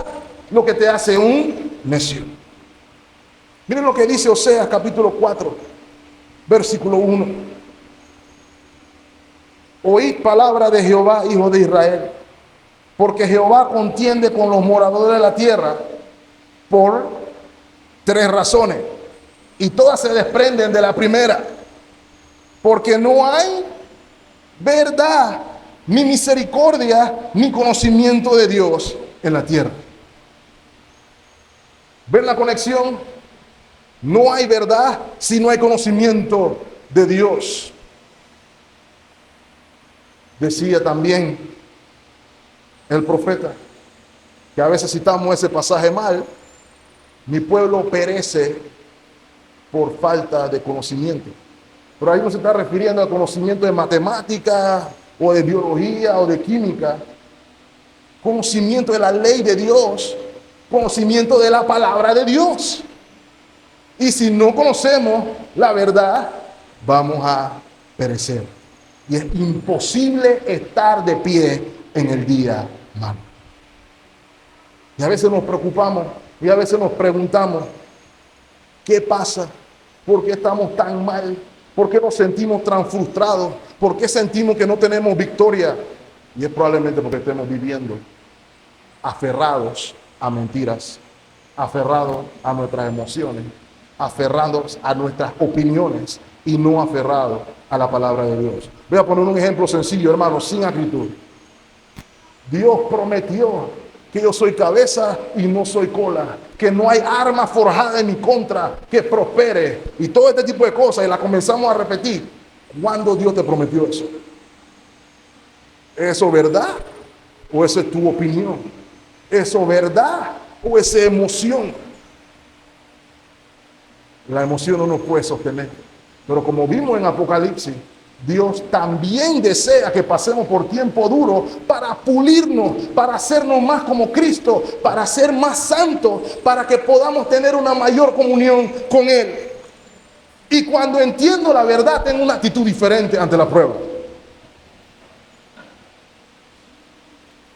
lo que te hace un necio. Miren lo que dice Oseas capítulo 4, versículo 1. Oíd palabra de Jehová, hijo de Israel, porque Jehová contiende con los moradores de la tierra por tres razones. Y todas se desprenden de la primera. Porque no hay verdad, ni misericordia, ni conocimiento de Dios en la tierra. ¿Ven la conexión? No hay verdad si no hay conocimiento de Dios. Decía también el profeta que a veces citamos ese pasaje mal: mi pueblo perece por falta de conocimiento. Pero ahí no se está refiriendo al conocimiento de matemática o de biología o de química. Conocimiento de la ley de Dios, conocimiento de la palabra de Dios. Y si no conocemos la verdad, vamos a perecer. Y es imposible estar de pie en el día malo. Y a veces nos preocupamos y a veces nos preguntamos, ¿qué pasa? ¿Por qué estamos tan mal? ¿Por qué nos sentimos tan frustrados? ¿Por qué sentimos que no tenemos victoria? Y es probablemente porque estemos viviendo aferrados a mentiras, aferrados a nuestras emociones, aferrados a nuestras opiniones y no aferrados a la palabra de Dios. Voy a poner un ejemplo sencillo, hermano, sin acritud. Dios prometió que yo soy cabeza y no soy cola, que no hay arma forjada en mi contra que prospere, y todo este tipo de cosas, y la comenzamos a repetir. ¿Cuándo Dios te prometió eso? ¿Es eso verdad o esa es tu opinión? ¿Es eso verdad o esa emoción? La emoción no nos puede sostener, pero como vimos en Apocalipsis, Dios también desea que pasemos por tiempo duro para pulirnos, para hacernos más como Cristo, para ser más santos, para que podamos tener una mayor comunión con Él. Y cuando entiendo la verdad, tengo una actitud diferente ante la prueba.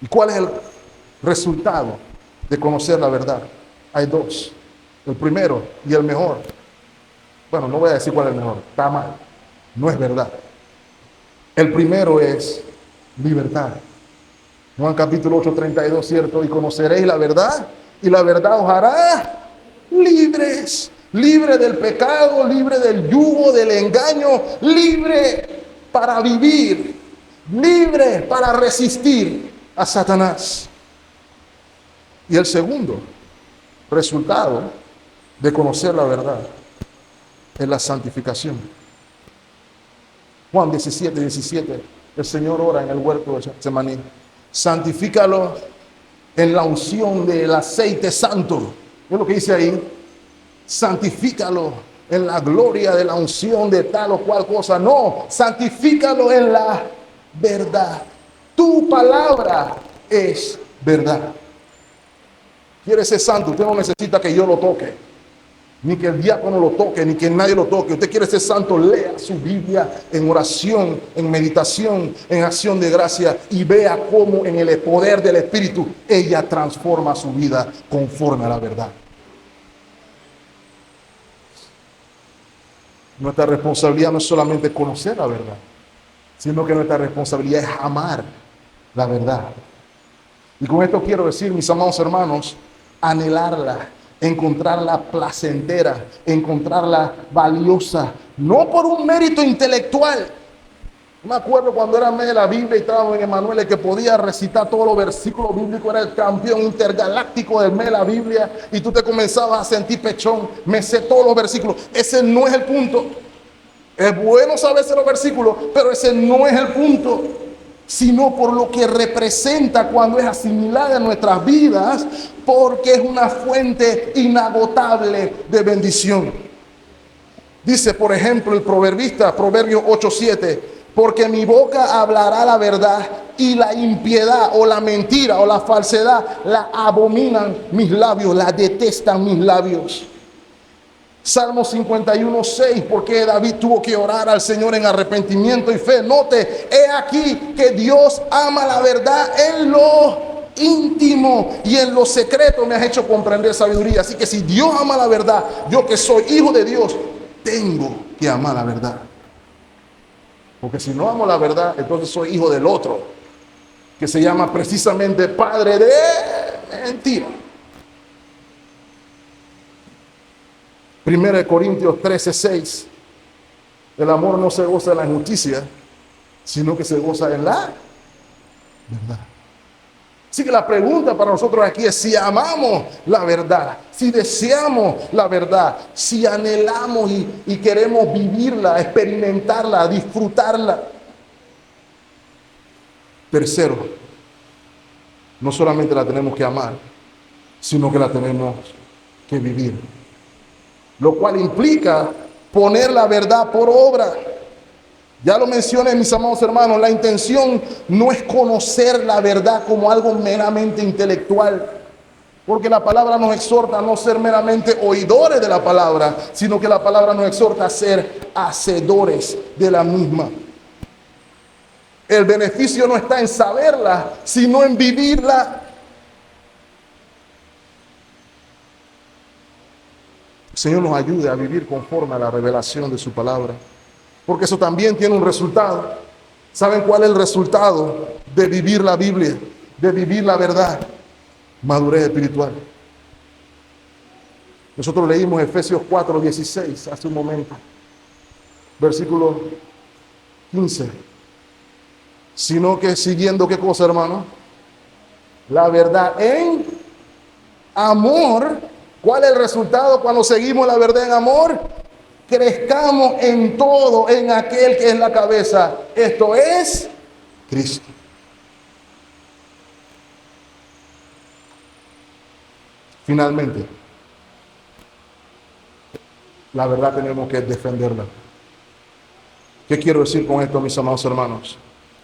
¿Y cuál es el resultado de conocer la verdad? Hay dos. El primero y el mejor. Bueno, no voy a decir cuál es el mejor. Está mal. No es verdad. El primero es libertad. Juan capítulo 8:32, ¿cierto? Y conoceréis la verdad, y la verdad os hará libres. Libre del pecado, libre del yugo, del engaño, libre para vivir, libre para resistir a Satanás. Y el segundo resultado de conocer la verdad es la santificación. Juan 17:17, el Señor ora en el huerto de Getsemaní: santifícalo en la unción del aceite santo. ¿Es lo que dice ahí? Santifícalo en la gloria de la unción de tal o cual cosa. No, santifícalo en la verdad. Tu palabra es verdad. ¿Quieres ser santo? Usted no necesita que yo lo toque, ni que el diácono lo toque, ni que nadie lo toque. Usted quiere ser santo, lea su Biblia en oración, en meditación, en acción de gracia, y vea cómo en el poder del Espíritu ella transforma su vida conforme a la verdad. Nuestra responsabilidad no es solamente conocer la verdad, sino que nuestra responsabilidad es amar la verdad. Y con esto quiero decir, mis amados hermanos, anhelarla, encontrarla placentera, encontrarla valiosa, no por un mérito intelectual. Me acuerdo cuando era medio de la Biblia y estaba en Emanuel, el que podía recitar todos los versículos bíblicos, era el campeón intergaláctico del medio de la Biblia, y tú te comenzabas a sentir pechón, me sé todos los versículos. Ese no es el punto. Es bueno saberse los versículos, pero ese no es el punto, sino por lo que representa cuando es asimilada en nuestras vidas, porque es una fuente inagotable de bendición. Dice, por ejemplo, el proverbista, Proverbios 8:7, porque mi boca hablará la verdad, y la impiedad o la mentira o la falsedad la abominan mis labios, la detestan mis labios. Salmo 51:6, porque David tuvo que orar al Señor en arrepentimiento y fe. Note, he aquí que Dios ama la verdad en lo íntimo, y en lo secreto me has hecho comprender sabiduría. Así que si Dios ama la verdad, yo que soy hijo de Dios, tengo que amar la verdad. Porque si no amo la verdad, entonces soy hijo del otro, que se llama precisamente padre de mentira. 1 Corintios 13:6. El amor no se goza en la injusticia, sino que se goza en la verdad. Así que la pregunta para nosotros aquí es si amamos la verdad, si deseamos la verdad, si anhelamos y queremos vivirla, experimentarla, disfrutarla. Tercero, no solamente la tenemos que amar, sino que la tenemos que vivir. Lo cual implica poner la verdad por obra. Ya lo mencioné, mis amados hermanos, la intención no es conocer la verdad como algo meramente intelectual, porque la palabra nos exhorta a no ser meramente oidores de la palabra, sino que la palabra nos exhorta a ser hacedores de la misma. El beneficio no está en saberla, sino en vivirla. El Señor nos ayude a vivir conforme a la revelación de su palabra, porque eso también tiene un resultado. ¿Saben cuál es el resultado de vivir la Biblia, de vivir la verdad? Madurez espiritual. Nosotros leímos Efesios 4:16 hace un momento, versículo 15. Sino que siguiendo, ¿qué cosa, hermano? La verdad en amor. ¿Cuál es el resultado cuando seguimos la verdad en amor? Crezcamos en todo en aquel que es la cabeza. Esto es Cristo. Finalmente, la verdad tenemos que defenderla. ¿Qué quiero decir con esto, mis amados hermanos?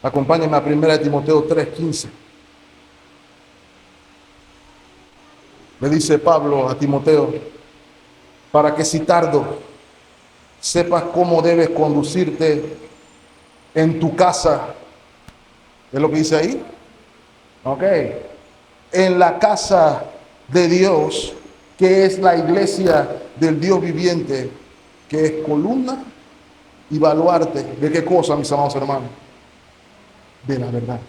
Acompáñenme a 1 Timoteo 3:15. Le dice Pablo a Timoteo, para que si tardo, sepas cómo debes conducirte en tu casa. ¿Es lo que dice ahí? Ok. En la casa de Dios, que es la iglesia del Dios viviente, que es columna y baluarte. ¿De qué cosa, mis amados hermanos? De la verdad.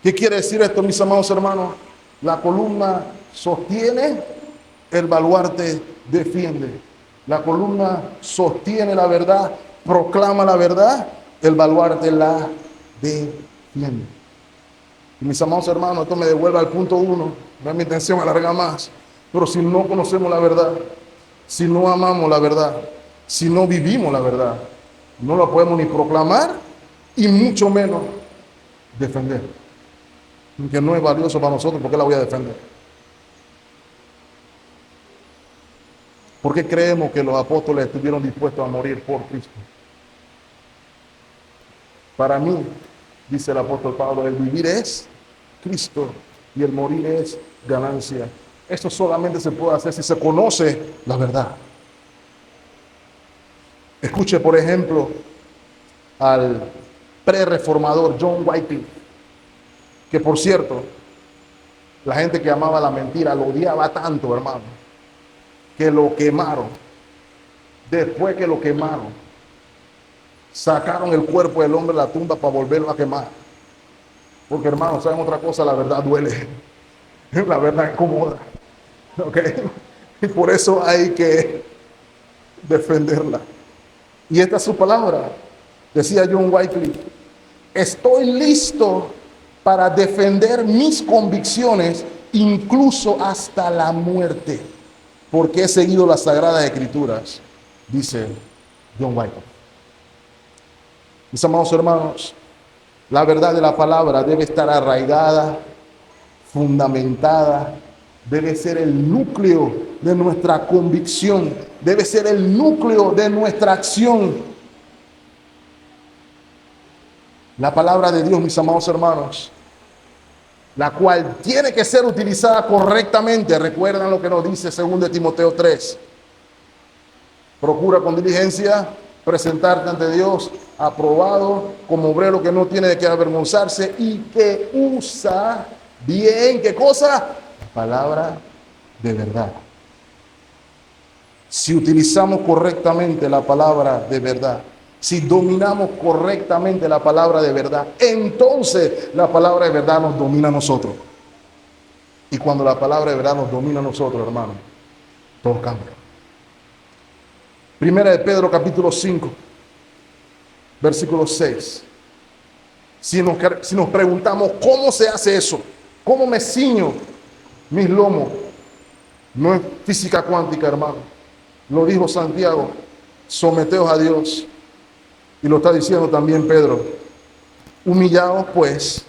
¿Qué quiere decir esto, mis amados hermanos? La columna sostiene, el baluarte defiende. La columna sostiene la verdad, proclama la verdad, el baluarte la defiende. Y mis amados hermanos, esto me devuelve al punto 1. No es mi intención alargar más. Pero si no conocemos la verdad, si no amamos la verdad, si no vivimos la verdad, no la podemos ni proclamar y mucho menos defender. Aunque no es valioso para nosotros, ¿por qué la voy a defender? ¿Por qué creemos que los apóstoles estuvieron dispuestos a morir por Cristo? Para mí, dice el apóstol Pablo, el vivir es Cristo y el morir es ganancia. Esto solamente se puede hacer si se conoce la verdad. Escuche, por ejemplo, al pre-reformador John Wycliffe, que por cierto, la gente que amaba la mentira lo odiaba tanto, hermano, que lo quemaron. Después que lo quemaron, sacaron el cuerpo del hombre de la tumba para volverlo a quemar. Porque, hermanos, ¿saben otra cosa? La verdad duele. La verdad incomoda. ¿Ok? Y por eso hay que defenderla. Y esta es su palabra. Decía John Wycliffe, estoy listo para defender mis convicciones, incluso hasta la muerte, porque he seguido las Sagradas Escrituras, dice John Wycliffe. Mis amados hermanos, la verdad de la palabra debe estar arraigada, fundamentada, debe ser el núcleo de nuestra convicción, debe ser el núcleo de nuestra acción. La palabra de Dios, mis amados hermanos, la cual tiene que ser utilizada correctamente. Recuerdan lo que nos dice 2 Timoteo 3. Procura con diligencia presentarte ante Dios aprobado como obrero que no tiene de qué avergonzarse y que usa bien, ¿qué cosa? Palabra de verdad. Si utilizamos correctamente la palabra de verdad, si dominamos correctamente la palabra de verdad, entonces la palabra de verdad nos domina a nosotros. Y cuando la palabra de verdad nos domina a nosotros, hermano, todo cambia. Primera de Pedro capítulo 5, versículo 6. Si nos preguntamos cómo se hace eso, cómo me ciño mis lomos, no es física cuántica, hermano. Lo dijo Santiago, someteos a Dios. Y lo está diciendo también Pedro. Humillaos pues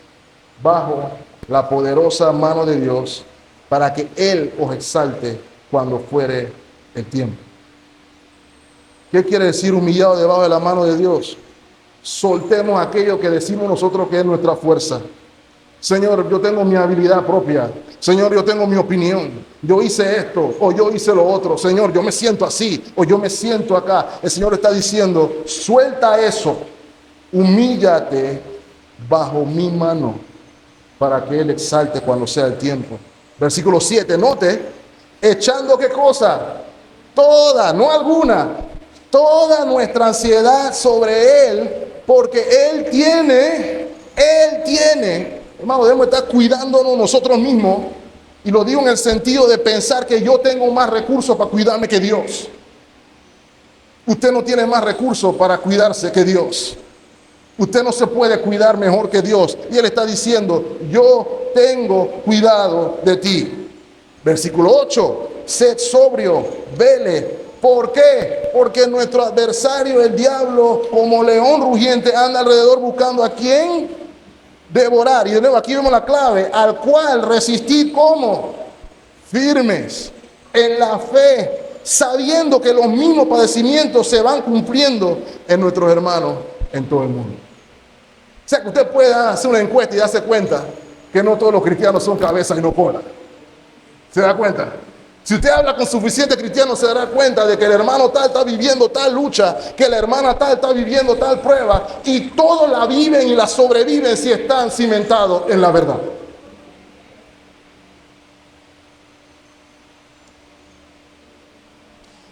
bajo la poderosa mano de Dios, para que Él os exalte cuando fuere el tiempo. ¿Qué quiere decir humillado debajo de la mano de Dios? Soltemos aquello que decimos nosotros que es nuestra fuerza. Señor, yo tengo mi habilidad propia. Señor, yo tengo mi opinión. Yo hice esto o yo hice lo otro. Señor, yo me siento así o yo me siento acá. El Señor está diciendo, suelta eso. Humíllate bajo mi mano para que Él exalte cuando sea el tiempo. Versículo 7, note, echando ¿qué cosa? Toda, no alguna, toda nuestra ansiedad sobre Él, porque Él tiene, hermano, debemos estar cuidándonos nosotros mismos, y lo digo en el sentido de pensar que yo tengo más recursos para cuidarme que Dios. Usted no tiene más recursos para cuidarse que Dios. Usted no se puede cuidar mejor que Dios. Y Él está diciendo, yo tengo cuidado de ti. Versículo 8, sed sobrio, vele. ¿Por qué? Porque nuestro adversario, el diablo, como león rugiente, anda alrededor buscando a quién devorar. Y de nuevo aquí vemos la clave, al cual resistid como firmes en la fe, sabiendo que los mismos padecimientos se van cumpliendo en nuestros hermanos en todo el mundo. O sea que usted puede hacer una encuesta y darse cuenta que no todos los cristianos son cabezas y no cola. ¿Se da cuenta? Si usted habla con suficientes cristianos, se dará cuenta de que el hermano tal está viviendo tal lucha, que la hermana tal está viviendo tal prueba, y todos la viven y la sobreviven si están cimentados en la verdad.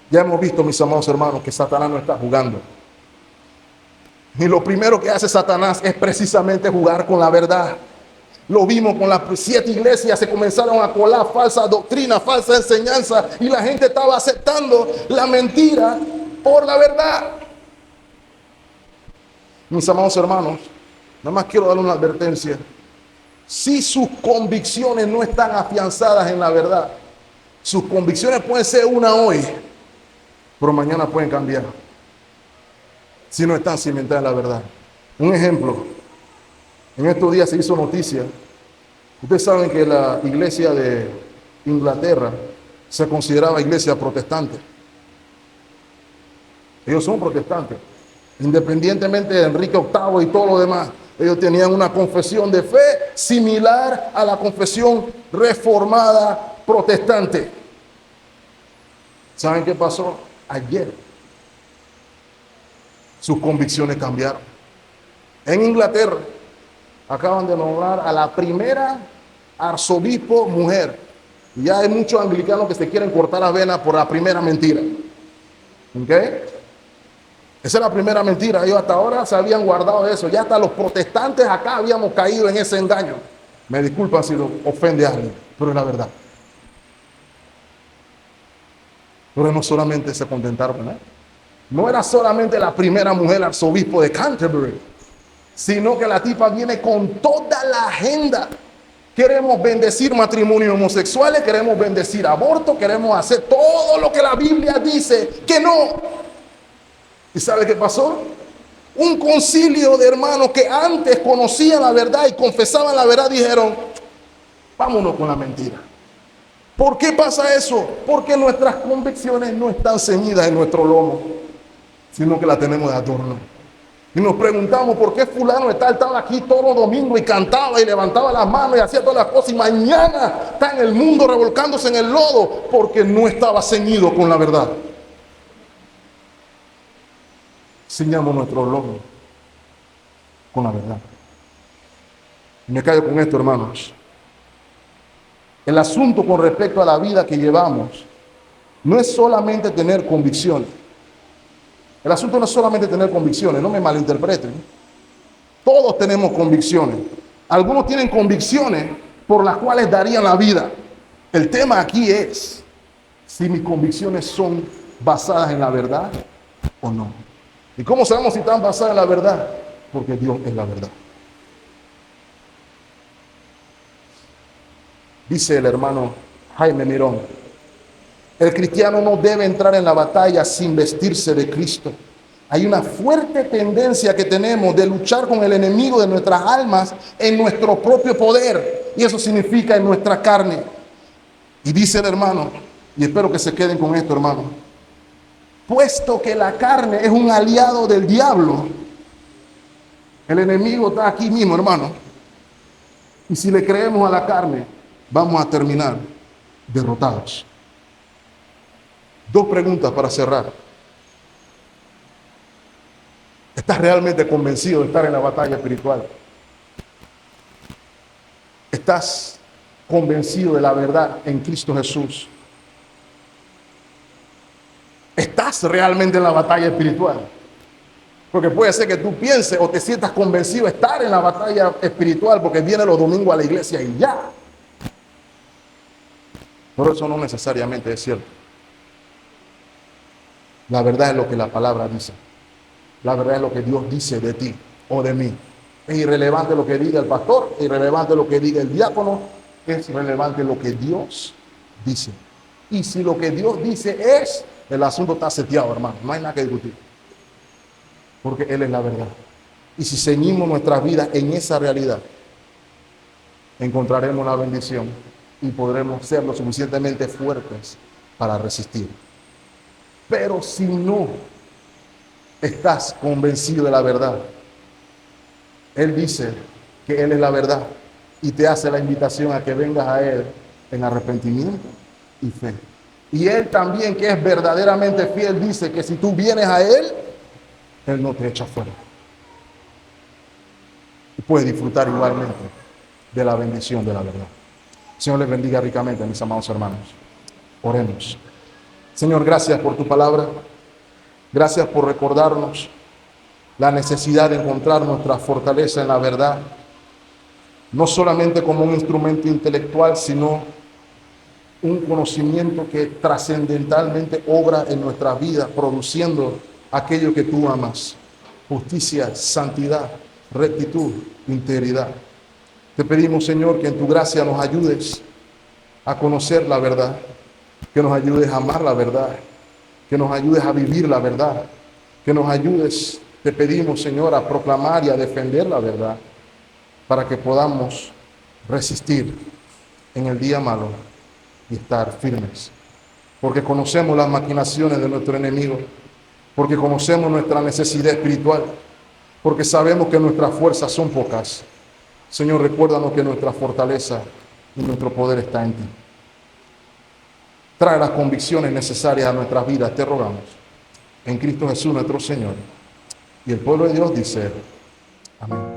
Ya hemos visto, mis amados hermanos, que Satanás no está jugando. Y lo primero que hace Satanás es precisamente jugar con la verdad. Lo vimos con las 7 iglesias, se comenzaron a colar falsa doctrina, falsa enseñanza, y la gente estaba aceptando la mentira por la verdad. Mis amados hermanos, nada más quiero darle una advertencia. Si sus convicciones no están afianzadas en la verdad, sus convicciones pueden ser una hoy, pero mañana pueden cambiar. Si no están cimentadas en la verdad. Un ejemplo, en estos días se hizo noticia. Ustedes saben que la iglesia de Inglaterra se consideraba iglesia protestante. Ellos son protestantes. Independientemente de Enrique VIII y todo lo demás, ellos tenían una confesión de fe similar a la confesión reformada protestante. ¿Saben qué pasó? Ayer sus convicciones cambiaron. En Inglaterra acaban de nombrar a la primera arzobispo mujer. Y ya hay muchos anglicanos que se quieren cortar las venas por la primera mentira. ¿Ok? Esa es la primera mentira. Ellos hasta ahora se habían guardado de eso. Ya hasta los protestantes acá habíamos caído en ese engaño. Me disculpan si lo ofende a alguien, pero es la verdad. Pero no solamente se contentaron, ¿eh? No era solamente la primera mujer arzobispo de Canterbury, sino que la tipa viene con toda la agenda. Queremos bendecir matrimonios homosexuales, queremos bendecir aborto, queremos hacer todo lo que la Biblia dice que no. ¿Y sabe qué pasó? Un concilio de hermanos que antes conocían la verdad y confesaban la verdad, dijeron, vámonos con la mentira. ¿Por qué pasa eso? Porque nuestras convicciones no están ceñidas en nuestro lomo, sino que la tenemos de adorno. Y nos preguntamos por qué fulano estaba aquí todos los domingos y cantaba y levantaba las manos y hacía todas las cosas, y mañana está en el mundo revolcándose en el lodo porque no estaba ceñido con la verdad. Ciñamos nuestro lomo con la verdad. Y me callo con esto, hermanos. El asunto con respecto a la vida que llevamos no es solamente tener convicciones. El asunto no es solamente tener convicciones, no me malinterpreten. Todos tenemos convicciones. Algunos tienen convicciones por las cuales darían la vida. El tema aquí es si mis convicciones son basadas en la verdad o no. ¿Y cómo sabemos si están basadas en la verdad? Porque Dios es la verdad. Dice el hermano Jaime Mirón, el cristiano no debe entrar en la batalla sin vestirse de Cristo. Hay una fuerte tendencia que tenemos de luchar con el enemigo de nuestras almas en nuestro propio poder. Y eso significa en nuestra carne. Y dice el hermano, y espero que se queden con esto, hermano, puesto que la carne es un aliado del diablo, el enemigo está aquí mismo, hermano. Y si le creemos a la carne, vamos a terminar derrotados. Dos preguntas para cerrar. ¿Estás realmente convencido de estar en la batalla espiritual? ¿Estás convencido de la verdad en Cristo Jesús? ¿Estás realmente en la batalla espiritual? Porque puede ser que tú pienses o te sientas convencido de estar en la batalla espiritual porque viene los domingos a la iglesia y ya. Pero eso no necesariamente es cierto. La verdad es lo que la palabra dice. La verdad es lo que Dios dice de ti o de mí. Es irrelevante lo que diga el pastor, es irrelevante lo que diga el diácono, es relevante lo que Dios dice. Y si lo que Dios dice es, el asunto está seteado, hermano. No hay nada que discutir. Porque Él es la verdad. Y si ceñimos nuestras vidas en esa realidad, encontraremos la bendición y podremos ser lo suficientemente fuertes para resistir. Pero si no estás convencido de la verdad, Él dice que Él es la verdad y te hace la invitación a que vengas a Él en arrepentimiento y fe. Y Él también, que es verdaderamente fiel, dice que si tú vienes a Él, Él no te echa fuera. Y puedes disfrutar igualmente de la bendición de la verdad. Señor les bendiga ricamente, mis amados hermanos. Oremos. Señor, gracias por tu palabra. Gracias por recordarnos la necesidad de encontrar nuestra fortaleza en la verdad. No solamente como un instrumento intelectual, sino un conocimiento que trascendentalmente obra en nuestras vidas, produciendo aquello que tú amas: justicia, santidad, rectitud, integridad. Te pedimos, Señor, que en tu gracia nos ayudes a conocer la verdad, que nos ayudes a amar la verdad, que nos ayudes a vivir la verdad, que nos ayudes, te pedimos, Señor, a proclamar y a defender la verdad, para que podamos resistir en el día malo y estar firmes. Porque conocemos las maquinaciones de nuestro enemigo, porque conocemos nuestra necesidad espiritual, porque sabemos que nuestras fuerzas son pocas. Señor, recuérdanos que nuestra fortaleza y nuestro poder está en ti. Trae las convicciones necesarias a nuestras vidas, te rogamos. En Cristo Jesús, nuestro Señor. Y el pueblo de Dios dice: amén.